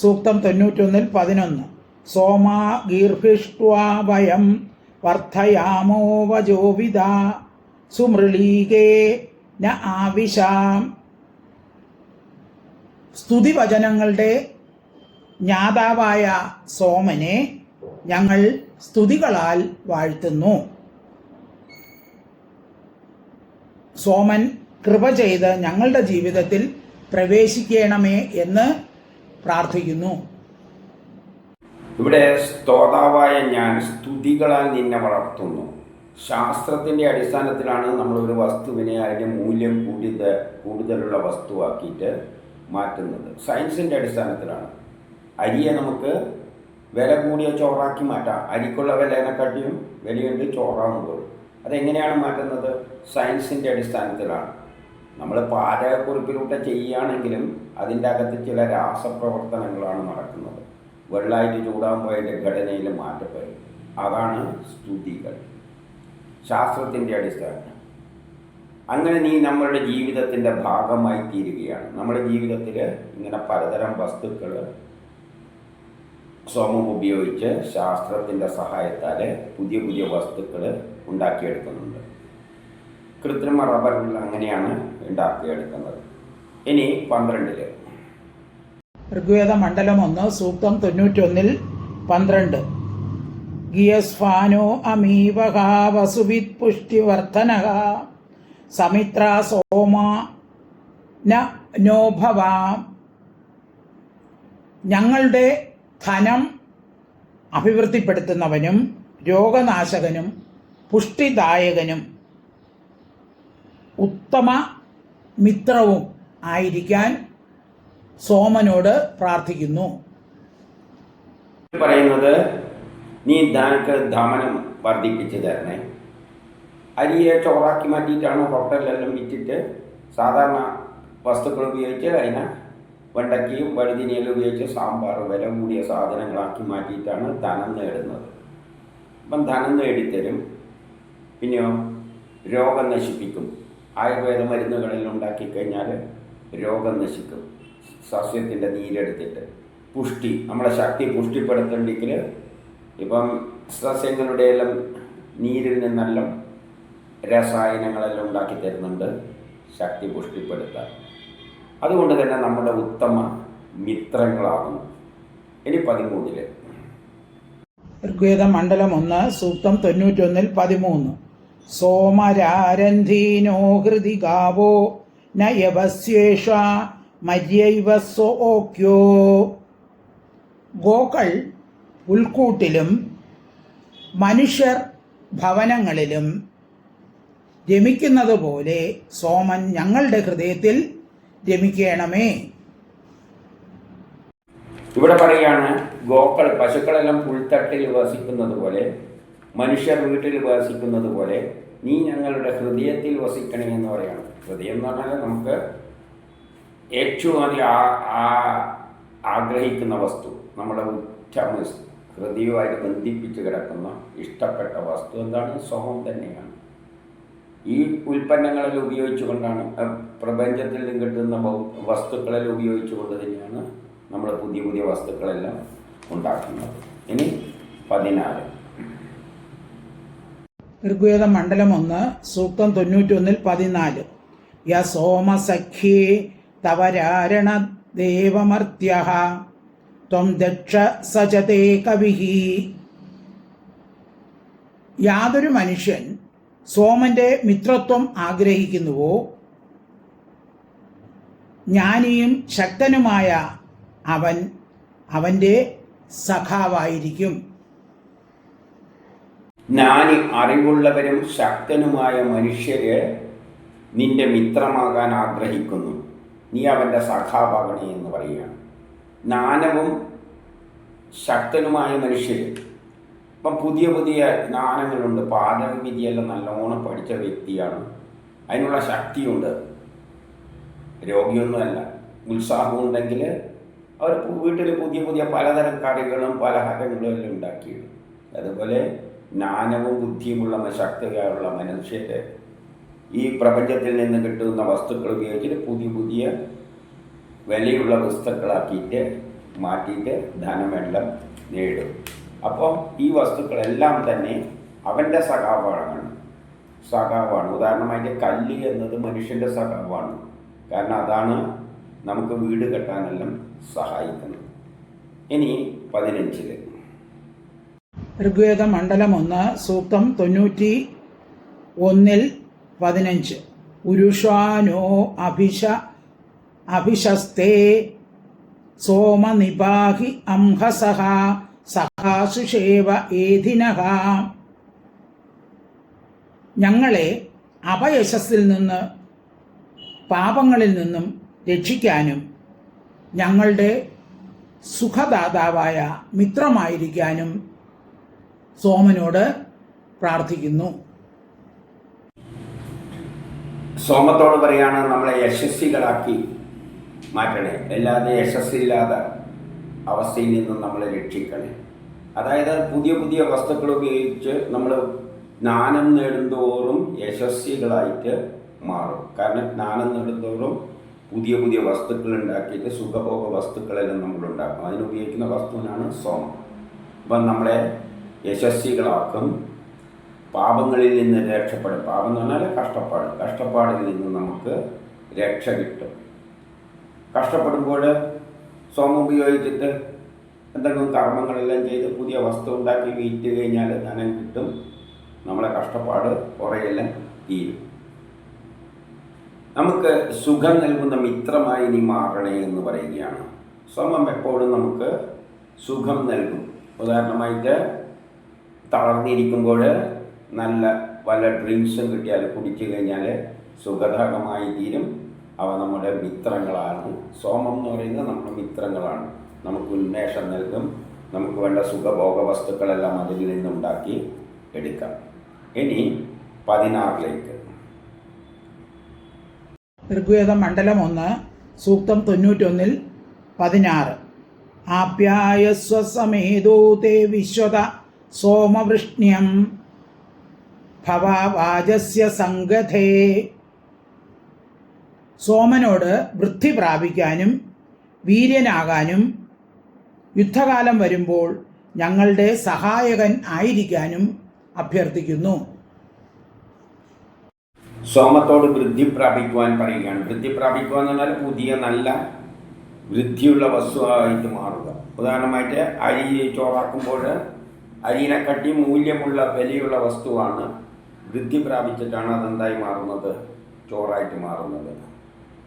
സൂക്തം 91-11. സോമാ ഗീർഭിഷ്ട്വാ വയം വർദ്ധയാമോ വജോവിദ സുമൃളീകേ ന ആവിശാം. സ്തുതിവചനങ്ങളുടെ ജ്ഞാതാവായ സോമനെ ഞങ്ങൾ സ്തുതികളാൽ വാഴ്ത്തുന്നു. സോമൻ കൃപ ചെയ്ത് ഞങ്ങളുടെ ജീവിതത്തിൽ പ്രവേശിക്കണമേ എന്ന് പ്രാർത്ഥിക്കുന്നു. ഇവിടെ സ്തോതാവായ ഞാൻ സ്തുതികളാൽ നിന്നെ വളർത്തുന്നു. ശാസ്ത്രത്തിൻ്റെ അടിസ്ഥാനത്തിലാണ് നമ്മളൊരു വസ്തുവിനെ അതിൻ്റെ മൂല്യം കൂടുതലുള്ള വസ്തുവാക്കിയിട്ട് മാറ്റുന്നത്. സയൻസിൻ്റെ അടിസ്ഥാനത്തിലാണ്. അരിയെ നമുക്ക് വില കൂടിയ ചോറാക്കി മാറ്റാം. അരിക്കുള്ള വിലയെക്കാട്ടിയും വിലയുണ്ട് ചോറാകുമ്പോൾ. അതെങ്ങനെയാണ് മാറ്റുന്നത്? സയൻസിൻ്റെ അടിസ്ഥാനത്തിലാണ്. നമ്മൾ പാചകക്കുറിപ്പിലൂടെ ചെയ്യുകയാണെങ്കിലും അതിൻ്റെ അകത്ത് ചില രാസപ്രവർത്തനങ്ങളാണ് നടക്കുന്നത്. വെള്ളമായിട്ട് ചൂടാകുമ്പോൾ അതിൻ്റെ ഘടനയിൽ മാറ്റപ്പെടും. അതാണ് സ്തുതികൾ, ശാസ്ത്രത്തിൻ്റെ അടിസ്ഥാനം. അങ്ങനെ നീ നമ്മളുടെ ജീവിതത്തിൻ്റെ ഭാഗമായി തീരുകയാണ്. നമ്മുടെ ജീവിതത്തിൽ ഇങ്ങനെ പലതരം വസ്തുക്കൾ സോമം ഉപയോഗിച്ച് ശാസ്ത്രത്തിൻ്റെ സഹായത്താൽ പുതിയ പുതിയ വസ്തുക്കൾ ഉണ്ടാക്കിയെടുക്കുന്നുണ്ട്. കൃത്രിമ റബ്ബറിൽ അങ്ങനെയാണ് ഉണ്ടാക്കിയെടുക്കുന്നത്. ഇനി 12 ഋഗ്വേദ മണ്ഡലം 1 സൂക്തം 91-12. ഗിയസ്ഫാനോ അമീവഹ വസുവിത് പുഷ്ടിവർദ്ധനഃ സമിത്ര സോമ നോഭവാം. ഞങ്ങളുടെ ധനം അഭിവൃദ്ധിപ്പെടുത്തുന്നവനും രോഗനാശകനും പുഷ്ടിദായകനും ഉത്തമ മിത്രവും ആയിരിക്കാൻ സോമനോട് പ്രാർത്ഥിക്കുന്നു. പറയുന്നത്, നീ ധമനം വർദ്ധിപ്പിച്ച് തരണേ. അരിയെ ചോറാക്കി മാറ്റിയിട്ടാണ് ഹോട്ടലിലെല്ലാം വിറ്റിട്ട് സാധാരണ വസ്തുക്കൾ ഉപയോഗിച്ച് അതിനെ വെണ്ടയ്ക്കയും വഴുതിനയെല്ലാം ഉപയോഗിച്ച് സാമ്പാർ വില കൂടിയ സാധനങ്ങളാക്കി മാറ്റിയിട്ടാണ് ധനം നേടുന്നത്. അപ്പം ധനം നേടിത്തരും. പിന്നെയോ രോഗം നശിപ്പിക്കും. ആയുർവേദ മരുന്നുകളെല്ലാം ഉണ്ടാക്കിക്കഴിഞ്ഞാൽ രോഗം നശിക്കും. സസ്യത്തിൻ്റെ നീരെടുത്തിട്ട് പുഷ്ടി, നമ്മളെ ശക്തി പുഷ്ടിപ്പെടുത്തുണ്ടെങ്കിൽ ഇപ്പം സസ്യങ്ങളുടെ എല്ലാം നീരിൽ നിന്നെല്ലാം രസായനങ്ങളെല്ലാം ഉണ്ടാക്കി തരുന്നുണ്ട് ശക്തി പുഷ്ടിപ്പെടുത്താൻ. അതുകൊണ്ട് തന്നെ നമ്മുടെ ഉത്തമ മിത്രങ്ങളാകുന്നു. ഇനി 13 ഋഗ്വേദ മണ്ഡലം 1 സൂക്തം 91-13. സോമരാരന്ധീനോ ഹൃദി ഗാവോ നയവസ്യേഷ മര്യൈവ സോക്യോ. ഗോക്കൾ പുൽക്കൂട്ടിലും മനുഷ്യർ ഭവനങ്ങളിലും രമിക്കുന്നത് പോലെ സോമൻ ഞങ്ങളുടെ ഹൃദയത്തിൽ രമിക്കണമേ. ഇവിടെ പറയുകയാണ്, ഗോക്കൾ പശുക്കളെല്ലാം പുൽത്തട്ടിൽ വസിക്കുന്നത് പോലെ, മനുഷ്യർ വീട്ടിൽ വസിക്കുന്നത് പോലെ നീ ഞങ്ങളുടെ ഹൃദയത്തിൽ വസിക്കണേ എന്ന് പറയുകയാണ്. ഹൃദയം എന്ന് പറഞ്ഞാൽ നമുക്ക് ഏറ്റവും അധികം ആഗ്രഹിക്കുന്ന വസ്തു, നമ്മുടെ ഹൃദയവുമായിട്ട് ബന്ധിപ്പിച്ച് കിടക്കുന്ന ഇഷ്ടപ്പെട്ട വസ്തു എന്താണ്? സോമം തന്നെയാണ്. ഈ ഉൽപ്പന്നങ്ങളെല്ലാം ഉപയോഗിച്ചുകൊണ്ടാണ്, പ്രപഞ്ചത്തിൽ നിന്ന് കിട്ടുന്ന വസ്തുക്കളെല്ലാം ഉപയോഗിച്ചുകൊണ്ട് തന്നെയാണ് നമ്മൾ പുതിയ പുതിയ വസ്തുക്കളെല്ലാം ഉണ്ടാക്കുന്നത്. ഇനി 14. ഋഗ്വേദം മണ്ഡലം 1 സൂക്തം 91-14. യ സോമസഖ്യേ തവരാരണ ദേവമർത്യഃ ത്വം ദക്ഷ സചതേ കവിഃ. യാതൊരു മനുഷ്യൻ സോമന്റെ മിത്രത്വം ആഗ്രഹിക്കുന്നുവോ ജ്ഞാനിയും ശക്തനുമായ അവൻ അവൻ്റെ സഖാവായിരിക്കും. ജ്ഞാനി അറിവുള്ളവരും ശക്തനുമായ മനുഷ്യര് നിന്റെ മിത്രമാകാൻ ആഗ്രഹിക്കുന്നു, നീ അവൻ്റെ സഖാവാകണേ എന്ന് പറയുകയാണ്. ജ്ഞാനവും ശക്തനുമായ മനുഷ്യർ, ഇപ്പം പുതിയ പുതിയ ജ്ഞാനങ്ങളുണ്ട്. പാചകവിദ്യയെല്ലാം നല്ലോണം പഠിച്ച വ്യക്തിയാണ്, അതിനുള്ള ശക്തിയുണ്ട്, രോഗിയൊന്നുമല്ല. ഉത്സാഹം ഉണ്ടെങ്കിൽ അവർ വീട്ടിൽ പുതിയ പുതിയ പലതരം കറികളും പലഹാരങ്ങളും എല്ലാം ഉണ്ടാക്കിയിടും. അതുപോലെ ജ്ഞാനവും ബുദ്ധിയുമുള്ള ശക്തിയായുള്ള മനുഷ്യർ ഈ പ്രപഞ്ചത്തിൽ നിന്ന് കിട്ടുന്ന വസ്തുക്കൾ ഉപയോഗിച്ചിട്ട് പുതിയ പുതിയ വിലയുള്ള വസ്തുക്കളാക്കിയിട്ട് മാറ്റിയിട്ട് ധനമെല്ലാം നേടും. അപ്പോൾ ഈ വസ്തുക്കളെല്ലാം തന്നെ അവൻ്റെ സഖാവാണ്. ഉദാഹരണമായിട്ട് കല്ല് എന്നത് മനുഷ്യൻ്റെ സഖാവാണ്. കാരണം അതാണ് നമുക്ക് വീട് കെട്ടാനെല്ലാം സഹായിക്കുന്നത്. ഇനി 15. ഋഗ്വേദം മണ്ഡലം 1 സൂക്തം 91-15. ഉരുഷാനോ അഭിഷസ്തേ സോമനിപാഹി അംഹസഹ സഹാസുഷേവ ഏധിനഃ. ഞങ്ങളെ അപയശസ്സിൽ നിന്ന് പാപങ്ങളിൽ നിന്നും രക്ഷിക്കാനും ഞങ്ങളുടെ സുഖദാതാവായ മിത്രമായിരിക്കാനും സോമനോട് പ്രാർത്ഥിക്കുന്നു. സോമത്തോട് പറയാണ് നമ്മളെ യശസ്വികളാക്കി മാറ്റണേ, അല്ലാതെ യശസ്സില്ലാത്ത അവസ്ഥയിൽ നിന്നും നമ്മളെ രക്ഷിക്കണേ. അതായത് പുതിയ പുതിയ വസ്തുക്കൾ ഉപയോഗിച്ച് നമ്മൾ ജ്ഞാനം നേടുന്തോറും യശസ്വികളായിട്ട് മാറും. കാരണം ജ്ഞാനം നേടുന്തോറും പുതിയ പുതിയ വസ്തുക്കൾ ഉണ്ടാക്കിയിട്ട് സുഖഭോഗ വസ്തുക്കളെല്ലാം നമ്മളുണ്ടാക്കും. അതിനുപയോഗിക്കുന്ന വസ്തുവിനാണ് സോമം. അപ്പം നമ്മളെ യശസ്വികളാക്കും, പാപങ്ങളിൽ നിന്ന് രക്ഷപ്പെടും. പാപം എന്ന് പറഞ്ഞാൽ കഷ്ടപ്പാടിൽ നിന്ന് നമുക്ക് രക്ഷ കിട്ടും. കഷ്ടപ്പെടുമ്പോൾ സോമം ഉപയോഗിച്ചിട്ട് എന്തെങ്കിലും കർമ്മങ്ങളെല്ലാം ചെയ്ത് പുതിയ വസ്തു ഉണ്ടാക്കി വിറ്റ് കഴിഞ്ഞാൽ ധനം കിട്ടും, നമ്മളെ കഷ്ടപ്പാട് കുറേയെല്ലാം തീരും. നമുക്ക് സുഖം നൽകുന്ന മിത്രമായി നീ മാറണേ എന്ന് പറയുകയാണ്. സോമം എപ്പോഴും നമുക്ക് സുഖം നൽകും. ഉദാഹരണമായിട്ട് തളർന്നിരിക്കുമ്പോൾ നല്ല വല്ല ഡ്രിങ്ക്സും കിട്ടിയാൽ കുടിച്ചു കഴിഞ്ഞാൽ സുഖദായകമായി തീരും. അവ നമ്മുടെ മിത്രങ്ങളാണ്. സോമം എന്ന് പറയുന്നത് നമ്മുടെ മിത്രങ്ങളാണ്. നമുക്ക് ഉന്മേഷം നൽകും. നമുക്ക് വേണ്ട സുഖഭോഗ വസ്തുക്കളെല്ലാം അതിൽ നിന്നുണ്ടാക്കി എടുക്കാം. ഇനി 16. ഋഗ്വേദം മണ്ഡലം 1 സൂക്തം 91-16. ആപ്യായസ്വ സമേതോ തേ വിശ്വത സോമവൃഷ്ണ്യം ഭവാവാജസ്യ സംഗതേ. സോമനോട് വൃദ്ധി പ്രാപിക്കാനും വീര്യനാകാനും യുദ്ധകാലം വരുമ്പോൾ ഞങ്ങളുടെ സഹായകൻ ആയിരിക്കാനും അഭ്യർത്ഥിക്കുന്നു. സോമത്തോട് വൃദ്ധി പ്രാപിക്കുവാൻ പറയുകയാണ്. വൃദ്ധി പ്രാപിക്കുക എന്ന് പറഞ്ഞാൽ പുതിയ നല്ല വൃദ്ധിയുള്ള വസ്തുവായിട്ട് മാറുക. ഉദാഹരണമായിട്ട് അരി ചോറാക്കുമ്പോൾ അരിനെക്കാട്ടി മൂല്യമുള്ള വിലയുള്ള വസ്തുവാണ്. വൃദ്ധി പ്രാപിച്ചിട്ടാണ് അതെന്തായി മാറുന്നത്, ചോറായിട്ട് മാറുന്നത്.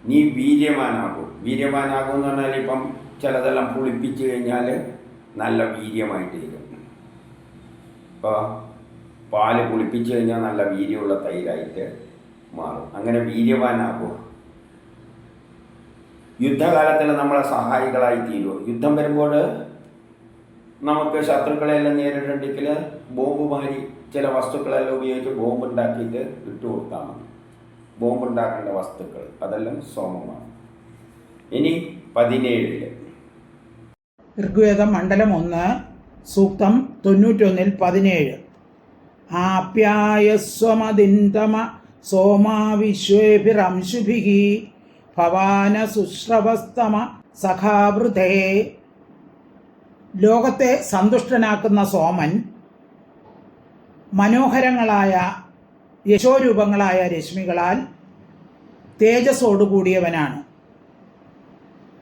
നീ വീര്യവാനാകും എന്ന് പറഞ്ഞാൽ ഇപ്പം ചിലതെല്ലാം പുളിപ്പിച്ച് കഴിഞ്ഞാൽ നല്ല വീര്യമായിട്ട് തീരും. ഇപ്പോൾ പാല് പുളിപ്പിച്ച് കഴിഞ്ഞാൽ നല്ല വീര്യമുള്ള തൈരായിട്ട് മാറും. അങ്ങനെ വീര്യവാനാകും. യുദ്ധകാലത്തിൽ നമ്മളെ സഹായികളായി തീരും. യുദ്ധം വരുമ്പോൾ നമുക്ക് ശത്രുക്കളെല്ലാം നേരിടണമെങ്കിൽ ബോംബ് മാരി ചില വസ്തുക്കളെല്ലാം ഉപയോഗിച്ച് ബോംബ് ഉണ്ടാക്കിയിട്ട് ഇട്ടുകൊടുത്താൽ മതി. ബോംബ് ഉണ്ടാക്കേണ്ട വസ്തുക്കൾ അതെല്ലാം സോമമാണ്. ഇനി 17. ഋഗ്വേദം മണ്ഡലം 1 സൂക്തം 91-17. ആപ്യായസ്വമദിന്തമ സോമാ വിശ്വേഭിരംശുഭിഃ ഭവാന ശുശ്രവസ്തമ സഖാവൃതേ. ലോകത്തെ സന്തുഷ്ടനാക്കുന്ന സോമൻ മനോഹരങ്ങളായ യശോരൂപങ്ങളായ രശ്മികളാൽ തേജസ്സോടുകൂടിയവനാണ്.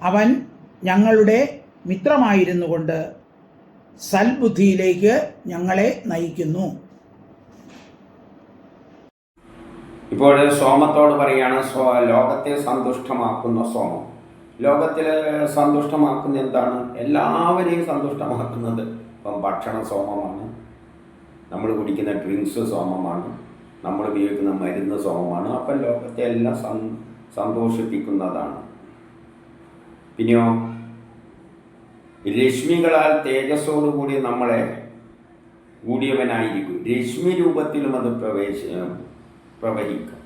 അവൻ ഞങ്ങളുടെ മിത്രമായിരുന്നു കൊണ്ട് സൽബുദ്ധിയിലേക്ക് ഞങ്ങളെ നയിക്കുന്നു. ഇപ്പോൾ സോമത്തോട് പറയാണ് ലോകത്തെ സന്തുഷ്ടമാക്കുന്ന സോമം. ലോകത്തിൽ സന്തുഷ്ടമാക്കുന്ന എന്താണ്? എല്ലാവരെയും സന്തുഷ്ടമാക്കുന്നത് ഇപ്പം ഭക്ഷണ സോമമാണ്, നമ്മൾ കുടിക്കുന്ന ഡ്രിങ്ക്സ് സോമമാണ്, നമ്മൾ ഉപയോഗിക്കുന്ന മരുന്ന് സോമമാണ്. അപ്പം ലോകത്തെ എല്ലാം സന്തോഷിപ്പിക്കുന്നതാണ്. പിന്നെയോ രശ്മികളാൽ തേജസ്സോടുകൂടി നമ്മളെ കൂടിയവനായിരിക്കും. രശ്മി രൂപത്തിലും അത് പ്രവഹിക്കും.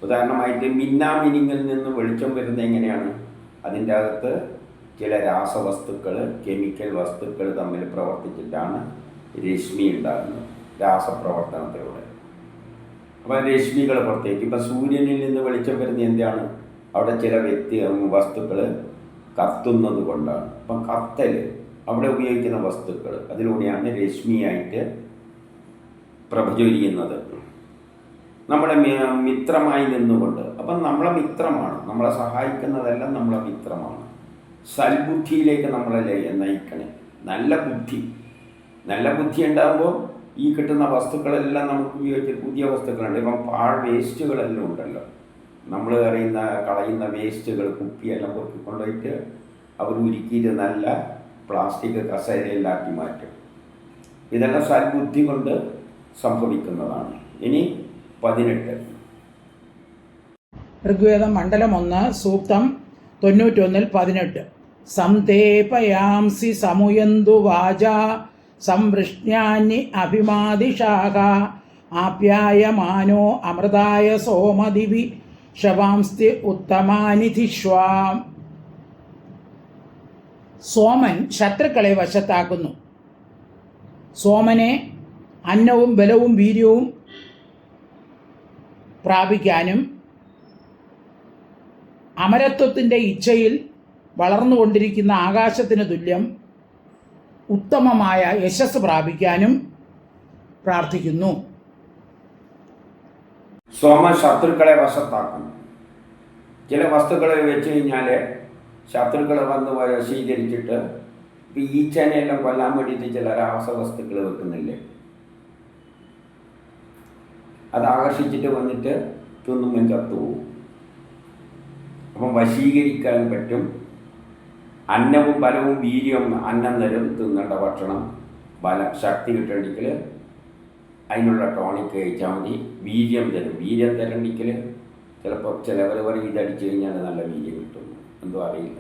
ഉദാഹരണമായിട്ട് മിന്നാമിനിങ്ങിൽ നിന്ന് വെളിച്ചം വരുന്നത് എങ്ങനെയാണ്? അതിൻ്റെ അകത്ത് ചില രാസവസ്തുക്കൾ, കെമിക്കൽ വസ്തുക്കൾ തമ്മിൽ പ്രവർത്തിച്ചിട്ടാണ് രശ്മി ഉണ്ടാകുന്നത്, രാസപ്രവർത്തനത്തിലൂടെ. അപ്പോൾ രശ്മികൾ പുറത്തേക്ക്. ഇപ്പം സൂര്യനിൽ നിന്ന് വെളിച്ചം വരുന്നത് എന്താണ്? അവിടെ ചില വസ്തുക്കൾ കത്തുന്നത് കൊണ്ടാണ്. അപ്പം കത്തൽ, അവിടെ ഉപയോഗിക്കുന്ന വസ്തുക്കൾ, അതിലൂടെയാണ് രശ്മിയായിട്ട് പ്രഭചൊരിയുന്നത്. നമ്മുടെ മിത്രമായി നിന്നുകൊണ്ട്. അപ്പം നമ്മളെ മിത്രമാണ്, നമ്മളെ സഹായിക്കുന്നതെല്ലാം നമ്മളെ മിത്രമാണ്. സൽബുദ്ധിയിലേക്ക് നമ്മളെ നയിക്കണേ. നല്ല ബുദ്ധി ഉണ്ടാകുമ്പോൾ ഈ കിട്ടുന്ന വസ്തുക്കളെല്ലാം നമുക്ക് ഉപയോഗിച്ച് പുതിയ വസ്തുക്കളുണ്ട്. ഇപ്പം വേസ്റ്റുകളെല്ലാം ഉണ്ടല്ലോ, നമ്മൾ കളയുന്ന വേസ്റ്റുകൾ, കുപ്പിയെല്ലാം പൊക്കിക്കൊണ്ടുപോയിട്ട് അവർ ഉരുക്കിയിട്ട് നല്ല പ്ലാസ്റ്റിക് കസേരയിലാക്കി മാറ്റും. ഇതെല്ലാം സൽബുദ്ധി കൊണ്ട് സംഭവിക്കുന്നതാണ്. ഇനി 18. ഋഗ്വേദം മണ്ഡലം 1 സൂക്തം 91-18. സംതേപയാംസി സമുയന്തു വാച സംവൃഷ്ണ്യാന്നി അഭിമാദിഷാക ആപ്യായമാനോ അമൃതായ സോമദിവി ശവാംസ്തി ഉത്തമാനിധിഷ്വാം. സോമൻ ശത്രുക്കളെ വശത്താക്കുന്നു. സോമനെ അന്നവും ബലവും വീര്യവും പ്രാപിക്കാനും അമരത്വത്തിൻ്റെ ഇച്ഛയിൽ വളർന്നുകൊണ്ടിരിക്കുന്ന ആകാശത്തിന് തുല്യം ഉത്തമമായ യശസ് പ്രാപിക്കാനും പ്രാർത്ഥിക്കുന്നു. സോമൻ ശത്രുക്കളെ വശത്താക്കുന്നു. ചില വസ്തുക്കളെ വെച്ച് കഴിഞ്ഞാൽ ശത്രുക്കൾ വന്ന് വശീകരിച്ചിട്ട് ഇപ്പം ഈച്ചനെയെല്ലാം കൊല്ലാൻ വേണ്ടിയിട്ട് ചില രാസവസ്തുക്കൾ വെക്കുന്നില്ലേ, അത് ആകർഷിച്ചിട്ട് വന്നിട്ട് തിന്നുമ്പോൾ ചത്തുപോകും. അപ്പം വശീകരിക്കാൻ പറ്റും. അന്നവും ബലവും വീര്യം, അന്നം തരും, തിന്നേണ്ട ഭക്ഷണം, ബലം, ശക്തി കിട്ടണമെങ്കിൽ അതിനുള്ള ടോണിക്ക് കഴിച്ചാൽ മതി. വീര്യം തരണമെങ്കിൽ ചിലപ്പോൾ ചിലവർ പറയും ഇതടിച്ചു കഴിഞ്ഞാൽ നല്ല വീര്യം കിട്ടും, എന്തോ അറിയില്ല.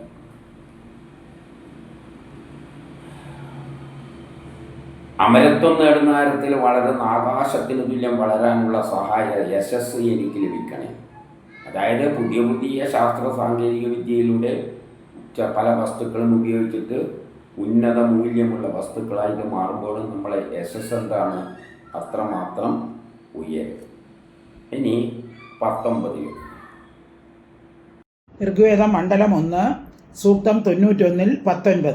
അമരത്വം നേടുന്ന കാര്യത്തിൽ വളരുന്ന ആകാശത്തിന് തുല്യം വളരാനുള്ള യശസ് എനിക്ക് ലഭിക്കണേ. അതായത് പുതിയ ശാസ്ത്ര സാങ്കേതിക വിദ്യയിലൂടെ പല വസ്തുക്കളും ഉപയോഗിച്ചിട്ട് ഉന്നത മൂല്യമുള്ള വസ്തുക്കളായിട്ട് മാറുമ്പോൾ നമ്മളെ യശസ് എന്താണ്? അത്രമാത്രം ഉയരും. ഇനി 19. ഋഗ്വേദം മണ്ഡലം 1 സൂക്തം 91-19.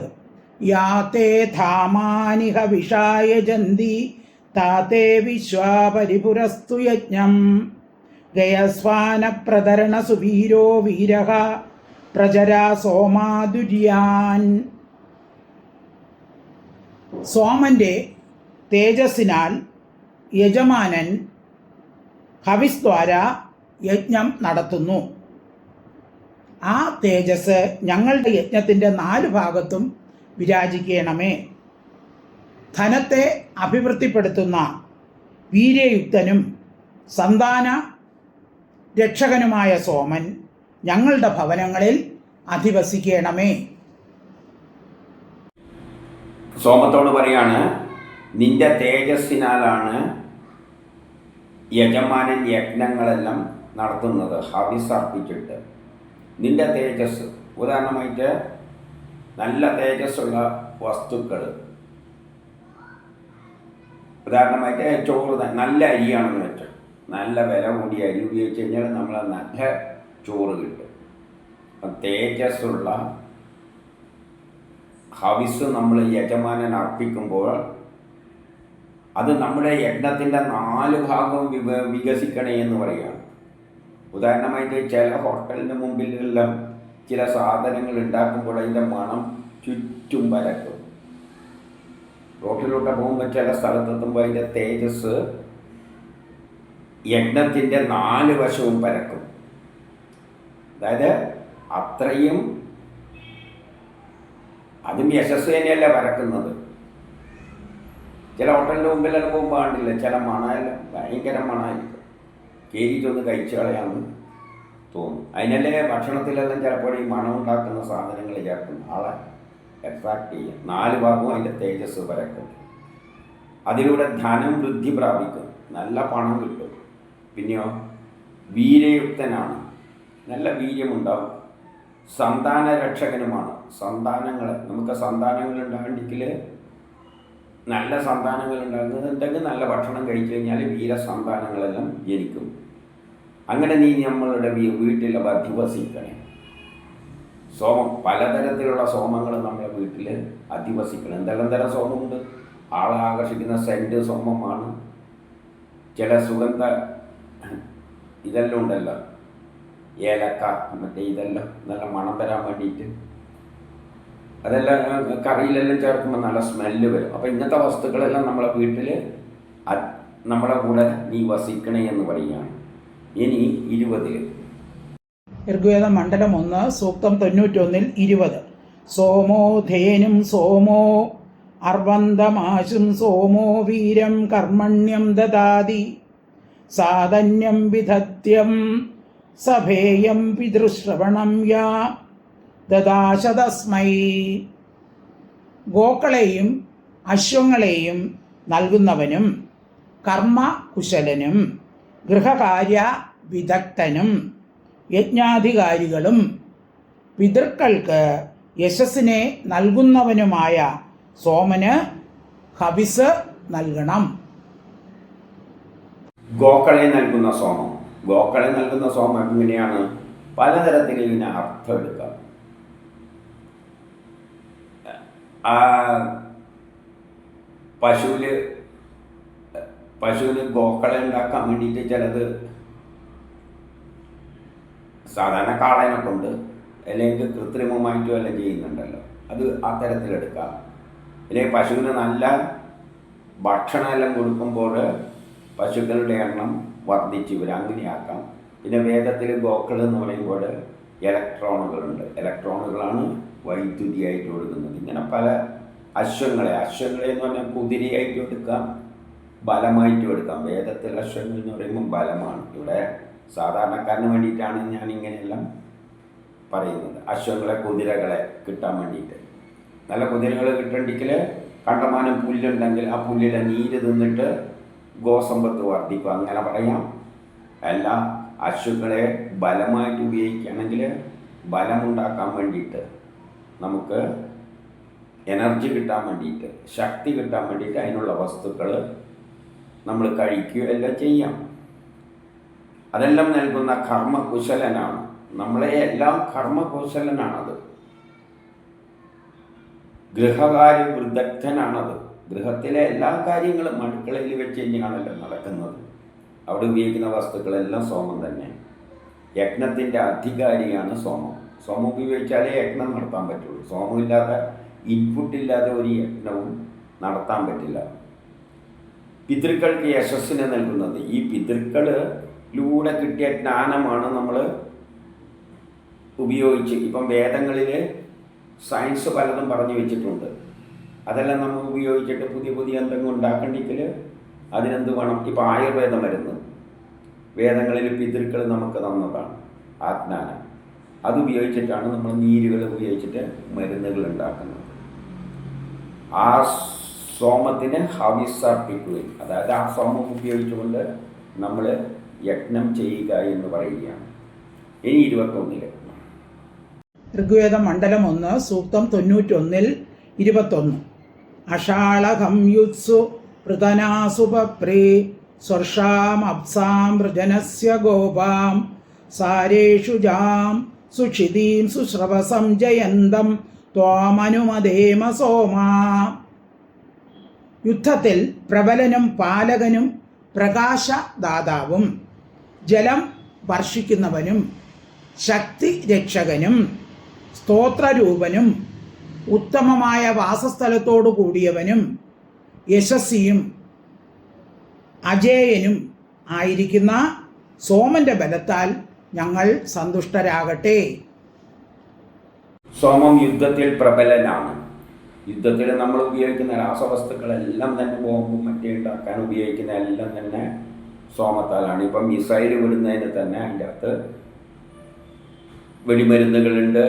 യാതേ ധാമാനിഹ വിഷായ ജന്തി താതേ വിശ്വാപരിപുരസ്തു യജ്ഞം ഗയസ്വാന പ്രതരണ സുവീരോ വീരഃ പ്രജരാ സോമാദുര്യാൻ. സോമന്റെ തേജസ്സിനാൽ യജമാനൻ ഹവിസ്ദ്വാര യജ്ഞം നടത്തുന്നു. ആ തേജസ് ഞങ്ങളുടെ യജ്ഞത്തിൻ്റെ 4 ഭാഗത്തും വിരാജിക്കണമേ. ധനത്തെ അഭിവൃദ്ധിപ്പെടുത്തുന്ന വീര്യയുക്തനും സന്താന രക്ഷകനുമായ സോമൻ ഞങ്ങളുടെ ഭവനങ്ങളിൽ അധിവസിക്കണമേ. സോമത്തോട് പറയാണ്, നിന്റെ തേജസ്സിനാലാണ് യജമാനൻ യജ്ഞങ്ങളെല്ലാം നടത്തുന്നത്, ഹവിസ് അർപ്പിച്ചിട്ട്. നിന്റെ തേജസ്, ഉദാഹരണമായിട്ട് നല്ല തേജസ്സുള്ള വസ്തുക്കൾ, ഉദാഹരണമായിട്ട് ചോറ്, നല്ല അരിയാണെന്ന് വെച്ചാൽ നല്ല വില കൂടിയ അരി ഉപയോഗിച്ച് കഴിഞ്ഞാൽ നമ്മൾ നല്ല ചോറ് കിട്ടും. അപ്പം തേജസ്സുള്ള ഹവിസ് നമ്മൾ യജമാനൻ അർപ്പിക്കുമ്പോൾ അത് നമ്മുടെ യജ്ഞത്തിൻ്റെ 4 ഭാഗവും വികസിക്കണേ എന്ന് പറയുകയാണ്. ഉദാഹരണമായിട്ട് ചില ഹോട്ടലിന് മുമ്പിലെല്ലാം ചില സാധനങ്ങൾ ഉണ്ടാക്കുമ്പോൾ അതിൻ്റെ മണം ചുറ്റും പരക്കും. റോട്ടിലൂടെ പോകുമ്പോൾ ചില സ്ഥലത്തെത്തുമ്പോൾ അതിൻ്റെ തേജസ് യജ്ഞത്തിൻ്റെ 4 വശവും പരക്കും. അതായത് അത്രയും അതും യശസ്വേനയല്ല പരക്കുന്നത്. ചില ഹോട്ടലിൻ്റെ മുമ്പിലെല്ലാം പോകുമ്പോൾ കാണില്ല, ചില മണമെല്ലാം ഭയങ്കര മണമായിരിക്കും. കയറിയിട്ടൊന്ന് കഴിച്ചു കളയാമെന്ന് തോന്നും. അതിനല്ലേ ഭക്ഷണത്തിലെല്ലാം ചിലപ്പോൾ ഈ മണം ഉണ്ടാക്കുന്ന സാധനങ്ങൾ ചേർക്കും, ആളെ അട്രാക്ട് ചെയ്യാം. 4 ഭാഗവും അതിൻ്റെ തേജസ് പരക്കും. അതിലൂടെ ധനം വൃദ്ധി പ്രാപിക്കും, നല്ല പണം കിട്ടും. പിന്നെയോ വീര്യയുക്തനാണ്, നല്ല വീര്യമുണ്ടാവും. സന്താന രക്ഷകനുമാണ്. നമുക്ക് സന്താനങ്ങൾ ഉണ്ടാകണമെങ്കിൽ, നല്ല സന്താനങ്ങൾ ഉണ്ടാകുന്നുണ്ടെങ്കിൽ നല്ല ഭക്ഷണം കഴിച്ചു കഴിഞ്ഞാൽ വീരസന്താനങ്ങളെല്ലാം ജനിക്കും. അങ്ങനെ നീ നമ്മളുടെ വീട്ടിൽ അധിവസിക്കണേ. സോമം, പലതരത്തിലുള്ള സോമങ്ങൾ നമ്മുടെ വീട്ടിൽ അധിവസിക്കണം. എന്തെല്ലാം തരം സോമമുണ്ട്? ആളെ ആകർഷിക്കുന്ന സെൻറ്റ് സോമമാണ്. ചില സുഗന്ധ ഇതെല്ലാം ഉണ്ടല്ലോ, ഏലക്ക, മറ്റേ ഇതെല്ലാം നല്ല മണം തരാൻ വേണ്ടിയിട്ട് അതെല്ലാം കറിയിലെല്ലാം ചേർക്കുമ്പോൾ നല്ല സ്മെല്ല് വരും. അപ്പോൾ ഇങ്ങനത്തെ വസ്തുക്കളെല്ലാം നമ്മളെ വീട്ടിൽ നമ്മളെ കൂടെ നീ വസിക്കണേ എന്ന് പറയുകയാണ്. ഇനി 20 ഋഗ്വേദ മണ്ഡലം 1 സൂക്തം 91 20. സോമോ ധേനും സോമോ അർവന്തമാശും സോമോ വീരം കർമ്മണ്യം ദദാതി സാധന്യം വിധത്യം സഭേയം പിതൃശ്രവണം യാ ദദാശതസ്മൈ. ഗോക്കളെയും അശ്വങ്ങളെയും നൽകുന്നവനും കർമ്മകുശലനും ഗൃഹകാര്യ വിദഗ്ധനും യജ്ഞാധികാരികളും പിതൃക്കൾക്ക് യശസ്സിനെ നൽകുന്നവനുമായ സോമന് ഹവിസ് നൽകണം. ഗോക്കളെ നൽകുന്ന സോമം എങ്ങനെയാണ്? പലതരത്തിൽ ഇതിന് അർത്ഥം എടുക്കാം. പശുവിന് ഗോക്കളെ ഉണ്ടാക്കാൻ വേണ്ടിയിട്ട് ചിലത് സാധാരണ കാളേനെ കൊണ്ട് അല്ലെങ്കിൽ കൃത്രിമമായിട്ടും എല്ലാം ചെയ്യുന്നുണ്ടല്ലോ, അത് ആ തരത്തിലെടുക്കാം. അല്ലെങ്കിൽ പശുവിന് നല്ല ഭക്ഷണമെല്ലാം കൊടുക്കുമ്പോൾ പശുക്കളുടെ എണ്ണം വർദ്ധിച്ച് വരും, അങ്ങനെയാക്കാം. പിന്നെ വേദത്തിൽ ഗോക്കൾ എന്ന് പറയുമ്പോൾ ഇലക്ട്രോണുകളുണ്ട്. ഇലക്ട്രോണുകളാണ് വൈദ്യുതിയായിട്ട് കൊടുക്കുന്നത്. ഇങ്ങനെ പല അശ്വങ്ങളെ എന്ന് പറഞ്ഞാൽ കുതിരയായിട്ടും എടുക്കാം, ബലമായിട്ടും എടുക്കാം. വേദത്തിൽ അശ്വങ്ങൾ എന്ന് പറയുമ്പോൾ ബലമാണ്. ഇവിടെ സാധാരണക്കാരന് വേണ്ടിയിട്ടാണ് ഞാൻ ഇങ്ങനെയെല്ലാം പറയുന്നത്. അശ്വങ്ങളെ, കുതിരകളെ കിട്ടാൻ വേണ്ടിയിട്ട്. നല്ല കുതിരകൾ കിട്ടണമെങ്കിൽ കണ്ടമാനം പുല്ലുണ്ടെങ്കിൽ ആ പുല്ലിലെ നീര് തിന്നിട്ട് ഗോസമ്പത്ത് വർദ്ധിക്കും, അങ്ങനെ പറയാം. അല്ല, അശ്വങ്ങളെ ബലമായിട്ട് ഉപയോഗിക്കുകയാണെങ്കിൽ ബലമുണ്ടാക്കാൻ വേണ്ടിയിട്ട്, നമുക്ക് എനർജി കിട്ടാൻ വേണ്ടിയിട്ട്, ശക്തി കിട്ടാൻ വേണ്ടിയിട്ട് അതിനുള്ള വസ്തുക്കൾ നമ്മൾ കഴിക്കുകയോ എല്ലാം ചെയ്യാം. അതെല്ലാം നൽകുന്ന കർമ്മകുശലനാണ്. നമ്മളെ എല്ലാം കർമ്മകുശലനാണത്. ഗൃഹകാര്യ വിദഗ്ധനാണത്. ഗൃഹത്തിലെ എല്ലാ കാര്യങ്ങളും അടുക്കളയിൽ വെച്ച് തന്നെയാണല്ലോ നടക്കുന്നത്. അവിടെ ഉപയോഗിക്കുന്ന വസ്തുക്കളെല്ലാം സോമം തന്നെ. യജ്ഞത്തിൻ്റെ അധികാരിയാണ് സോമം. സോമം ഉപയോഗിച്ചാലേ യജ്ഞം നടത്താൻ പറ്റുള്ളൂ. സോമമില്ലാതെ, ഇൻപുട്ടില്ലാതെ ഒരു യജ്ഞവും നടത്താൻ പറ്റില്ല. പിതൃക്കൾക്ക് യശസ്സിനെ നൽകുന്നത്. ഈ പിതൃക്കളിലൂടെ കിട്ടിയ ജ്ഞാനമാണ് നമ്മൾ ഉപയോഗിച്ച്, ഇപ്പം വേദങ്ങളിൽ സയൻസ് പലതും പറഞ്ഞു വെച്ചിട്ടുണ്ട്. അതെല്ലാം നമ്മൾ ഉപയോഗിച്ചിട്ട് പുതിയ എന്തെങ്കിലും ഉണ്ടാക്കണമെങ്കിൽ അതിനെന്ത് വേണം? ഇപ്പോൾ ആയുർവേദ മരുന്ന് വേദങ്ങളിൽ പിതൃക്കൾ നമുക്ക് തന്നതാണ്, ആ ജ്ഞാനം. അതുപയോഗിച്ചിട്ടാണ് നമ്മൾ നീരുകൾ ഉപയോഗിച്ചിട്ട് മരുന്നുകൾ ഉണ്ടാക്കുന്നത്. ആ സോമത്തിന് ഹവിസർപ്പിക്കുകയും, അതായത് ആ സോമം ഉപയോഗിച്ചുകൊണ്ട് നമ്മൾ യജ്ഞം ചെയ്യുക എന്ന് പറയുകയാണ്. ഇനി 21 ഋഗ്വേദ മണ്ഡലം 1 സൂക്തം 91 21. അഷാളഹം യുത്സു പൃതനാസുപപ്രേ സ്വർഷാം അപ്സാം വൃജനസ്യ ഗോപാം സാരേഷു ജാം സുക്ഷിതീം സുശ്രവസം ജയന്തം ത്വാമനുമതേമ സോമാ. യുദ്ധത്തിൽ പ്രബലനും പാലകനും പ്രകാശദാതാവും ജലം വർഷിക്കുന്നവനും ശക്തി രക്ഷകനും സ്തോത്രരൂപനും ഉത്തമമായ വാസസ്ഥലത്തോടു കൂടിയവനും യശസ്വിയും അജേയനും ആയിരിക്കുന്ന സോമന്റെ ബലത്താൽ ഞങ്ങൾ സന്തുഷ്ടരാകട്ടെ. സോമം യുദ്ധത്തിൽ പ്രബലനാണ്. യുദ്ധത്തിൽ നമ്മൾ ഉപയോഗിക്കുന്ന രാസവസ്തുക്കളെല്ലാം തന്നെ ബോംബും മറ്റേ ഉണ്ടാക്കാൻ ഉപയോഗിക്കുന്ന എല്ലാം തന്നെ സോമത്താലാണ്. ഇപ്പം മിസൈൽ വിടുന്നതിന് തന്നെ അതിൻ്റെ അകത്ത് വെടിമരുന്നുകളുണ്ട്,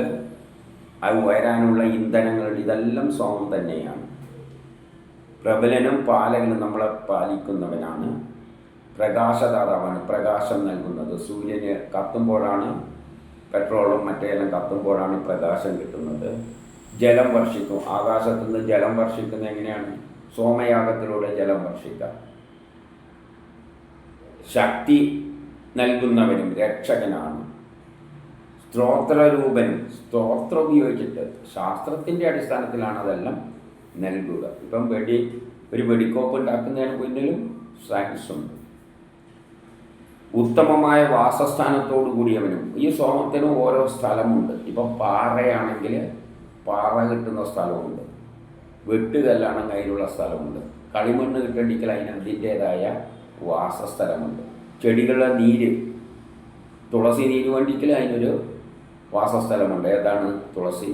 അത് വരാനുള്ള ഇന്ധനങ്ങളുണ്ട്. ഇതെല്ലാം സോമം തന്നെയാണ്. പ്രബലനും പാലകനും നമ്മളെ പാലിക്കുന്നവനാണ്. പ്രകാശദാതാവാണ്, പ്രകാശം നൽകുന്നത്. സൂര്യന് കത്തുമ്പോഴാണ് പെട്രോളും മറ്റേതെല്ലാം കത്തുമ്പോഴാണ് പ്രകാശം കിട്ടുന്നത്. ജലം വർഷിക്കും, ആകാശത്തു നിന്ന് ജലം വർഷിക്കുന്നത് എങ്ങനെയാണ്? സോമയാഗത്തിലൂടെ ജലം വർഷിക്കാം. ശക്തി നൽകുന്നവനും രക്ഷകനാണ്. സ്തോത്രരൂപനും, സ്തോത്രം ഉപയോഗിച്ചിട്ട് ശാസ്ത്രത്തിൻ്റെ അടിസ്ഥാനത്തിലാണ് അതെല്ലാം നൽകുക. ഇപ്പം ഒരു വെടിക്കോപ്പ് ഉണ്ടാക്കുന്നതിന് പിന്നിലും സയൻസുണ്ട്. ഉത്തമമായ വാസസ്ഥാനത്തോടു കൂടിയവനും. ഈ സോമത്തിനും ഓരോ സ്ഥലമുണ്ട്. ഇപ്പം പാറയാണെങ്കിൽ പാറ കിട്ടുന്ന സ്ഥലമുണ്ട്, വെട്ടുകല്ലാണെങ്കിൽ അതിനുള്ള സ്ഥലമുണ്ട്, കളിമണ്ണ് കിട്ടണമെങ്കിൽ അതിന് അതിൻ്റേതായ വാസസ്ഥലമുണ്ട്. ചെടികളുടെ നീര്, തുളസി നീര് വേണ്ടിക്കൽ അതിനൊരു വാസസ്ഥലമുണ്ട്. ഏതാണ്? തുളസി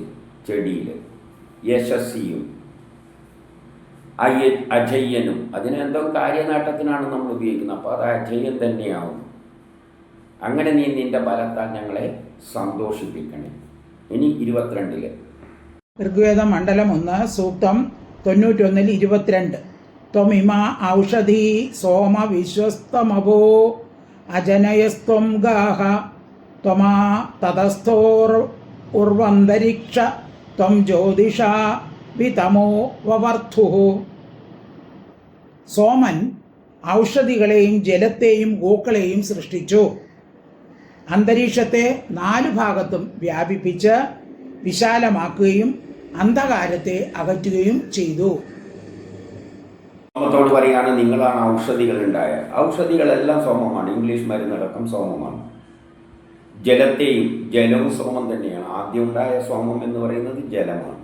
ചെടിയിൽ. യശസ്വിയും അജയ്യനും, അതിനെന്തോ കാര്യനേട്ടത്തിനാണ് നമ്മൾ ഉപയോഗിക്കുന്നത്. അപ്പോൾ അത് അജയ്യൻ തന്നെയാവും. അങ്ങനെ നീ നിന്റെ ബലത്താൽ ഞങ്ങളെ സന്തോഷിപ്പിക്കണേ. ഇനി 22 ഋഗ്വേദം മണ്ഡലം 1 സൂക്തം 91 22. ത്വമിമ ഔഷധി സോമ വിശ്വസ്തമഭോ അജനയസ്ത്വം ഗാഹ ത്വമാ തതസ്ഥോർ ഉർവന്തരിക്ഷ ത്വം ജ്യോതിഷ വിതമോ വവർദ്ധുഃ. സോമൻ ഔഷധികളെയും ജലത്തെയും ഗോക്കളെയും സൃഷ്ടിച്ചു. അന്തരീക്ഷത്തെ 4 ഭാഗത്തും വ്യാപിപ്പിച്ച് വിശാലമാക്കുകയും അന്ധകാരത്തെ അകറ്റുകയും ചെയ്തു. സോമത്തോട് പറയുകയാണ്, നിങ്ങളാണ് ഔഷധികൾ ഉണ്ടായ. ഔഷധികളെല്ലാം സോമമാണ്. ഇംഗ്ലീഷ് മരുന്നടക്കം സോമമാണ്. ജലവും സോമം തന്നെയാണ്. ആദ്യം ഉണ്ടായ സോമം എന്ന് പറയുന്നത് ജലമാണ്.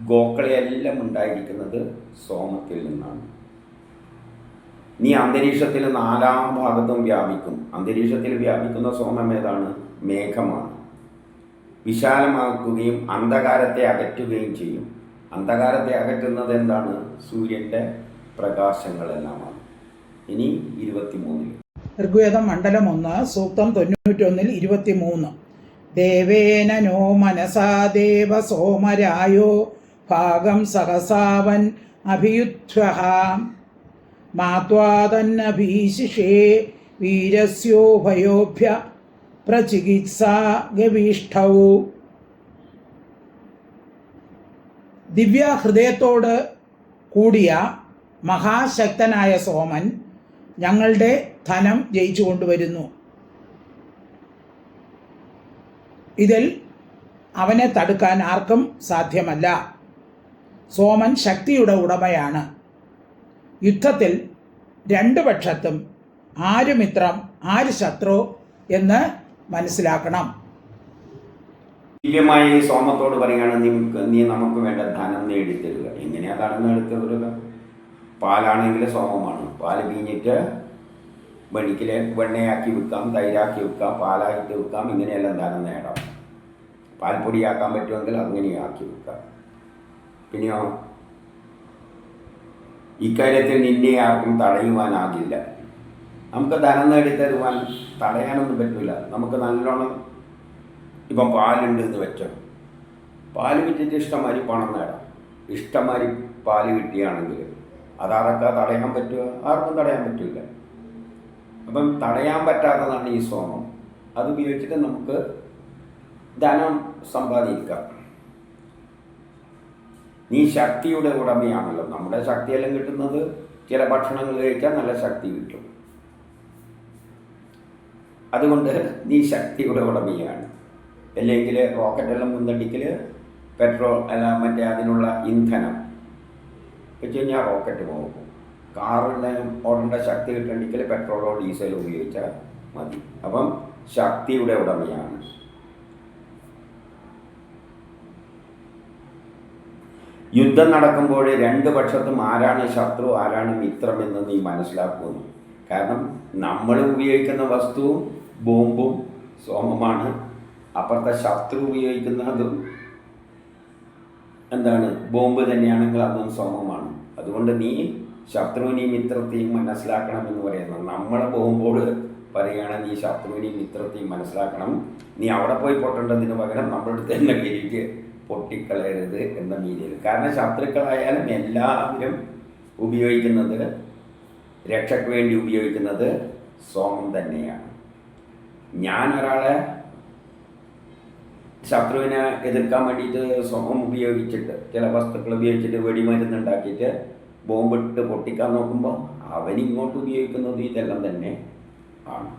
ഗോക്കളെയെല്ലാം ഉണ്ടായിരിക്കുന്നത് സോമത്തിൽ നിന്നാണ്. നീ അന്തരീക്ഷത്തിൽ 4 ഭാഗത്തും വ്യാപിക്കും. അന്തരീക്ഷത്തിൽ വ്യാപിക്കുന്ന സോമം ഏതാണ്? മേഘമാണ്. വിശാലമാക്കുകയും അന്ധകാരത്തെ അകറ്റുകയും ചെയ്യും. അന്ധകാരത്തെ അകറ്റുന്നത് എന്താണ്? സൂര്യൻ്റെ പ്രകാശങ്ങളെല്ലാമാണ്. ഇനി 23 ഋഗ്വേദം മണ്ഡലം 1 സൂക്തം 91 23. ദേവേന നോ മനസാ ദേവ സോമരായോ ഭാഗം സഹസാവൻ അഭിയുധ്വഃ മാത്വാതന്നഭീശിഷേ വീരസ്യോഭയോഭ്യ പ്രചികിത്സാ ഗവീഷ്ഠൗ. ദിവ്യഹൃദയത്തോട് കൂടിയ മഹാശക്തനായ സോമൻ ഞങ്ങളുടെ ധനം ജയിച്ചു കൊണ്ടുവരുന്നു. ഇതിൽ അവനെ തടുക്കാൻ ആർക്കും സാധ്യമല്ല. സോമൻ ശക്തിയുടെ ഉടമയാണ്. യുദ്ധത്തിൽ 2 പക്ഷത്തും ആര് മിത്രം ആര് ശത്രു എന്ന് മനസ്സിലാക്കണം. ദിവ്യമായ ഈ സോമത്തോട് പറയുകയാണ്, നീ നമുക്ക് വേണ്ട ധനം നേടിത്തരിക. എങ്ങനെയാണ് ധനം നേടിത്തരുക? പാലാണെങ്കിൽ സോമമാണ്. പാല് പിഴിഞ്ഞിട്ട് വെണ്ണയാക്കി വിൽക്കാം, തൈരാക്കി വിൽക്കാം, പാലാക്കി വിൽക്കാം. ഇങ്ങനെയെല്ലാം ധനം നേടാം. പാൽപ്പൊടിയാക്കാൻ പറ്റുമെങ്കിൽ അങ്ങനെയാക്കി വിൽക്കാം. പിന്നെയോ ഇക്കാര്യത്തിൽ നിന്നെ ആർക്കും തടയുവാനാകില്ല. നമുക്ക് ധനം നേടിത്തരുവാൻ തടയാനൊന്നും പറ്റില്ല. നമുക്ക് നല്ലോണം ഇപ്പം പാലുണ്ട് എന്ന് വെച്ചോ, പാല് വിറ്റിട്ട് ഇഷ്ടംമാതിരി പണം നേടാം. ഇഷ്ടംമാതിരി പാല് കിട്ടുകയാണെങ്കിൽ അതാരൊക്കെ തടയാൻ പറ്റുക? ആർക്കും തടയാൻ പറ്റില്ല. അപ്പം തടയാൻ പറ്റാത്തതാണ് ഈ സോമം. അത് ഉപയോഗിച്ചിട്ട് നമുക്ക് ധനം സമ്പാദിക്കാം. നീ ശക്തിയുടെ ഉടമയാണല്ലോ. നമ്മുടെ ശക്തിയെല്ലാം കിട്ടുന്നത് ചില ഭക്ഷണങ്ങൾ കഴിച്ചാൽ നല്ല ശക്തി കിട്ടും. അതുകൊണ്ട് നീ ശക്തിയുടെ ഉടമയാണ്. അല്ലെങ്കിൽ റോക്കറ്റെല്ലാം മുന്തടിക്കൽ പെട്രോൾ അല്ല മറ്റേ അതിനുള്ള ഇന്ധനം വെച്ച് കഴിഞ്ഞാൽ റോക്കറ്റ് പോകും. കാറിന് ഓടേണ്ട ശക്തി കിട്ടണമെങ്കിൽ പെട്രോളോ ഡീസലോ ഉപയോഗിച്ചാൽ മതി. അപ്പം ശക്തിയുടെ ഉടമയാണ്. യുദ്ധം നടക്കുമ്പോൾ രണ്ട് പക്ഷത്തും ആരാണ് ശത്രു ആരാണ് മിത്രമെന്ന് നീ മനസ്സിലാക്കുന്നു. കാരണം നമ്മൾ ഉപയോഗിക്കുന്ന വസ്തുവും ബോംബും സോമമാണ്, അപ്പുറത്തെ ശത്രു ഉപയോഗിക്കുന്നതും എന്താണ് ബോംബ് തന്നെയാണെങ്കിൽ അതും സോമമാണ്. അതുകൊണ്ട് നീ ശത്രുവിനെയും മിത്രത്തെയും മനസ്സിലാക്കണമെന്ന് പറയുന്നത്. നമ്മളെ ബോംബോട് പറയുകയാണ് നീ ശത്രുവിനെയും മിത്രത്തെയും മനസ്സിലാക്കണം, നീ അവിടെ പോയി പൊട്ടേണ്ടതിന് പകരം നമ്മളുടെ തന്നെ കയറിയിട്ട് പൊട്ടിക്കളയരുത് എന്ന രീതിയിൽ. കാരണം ശത്രുക്കളായാലും എല്ലാവരും ഉപയോഗിക്കുന്നത് രക്ഷയ്ക്ക് വേണ്ടി ഉപയോഗിക്കുന്നത് സോമം തന്നെയാണ്. ഞാൻ ഒരാളെ ശത്രുവിനെ എതിർക്കാൻ വേണ്ടിയിട്ട് സോമം ഉപയോഗിച്ചിട്ട് ചില വസ്തുക്കൾ ഉപയോഗിച്ചിട്ട് വെടിമരുന്നുണ്ടാക്കിയിട്ട് ബോംബിട്ട് പൊട്ടിക്കാൻ നോക്കുമ്പോൾ അവനിങ്ങോട്ട് ഉപയോഗിക്കുന്നത് ഇതെല്ലാം തന്നെ ആണ്.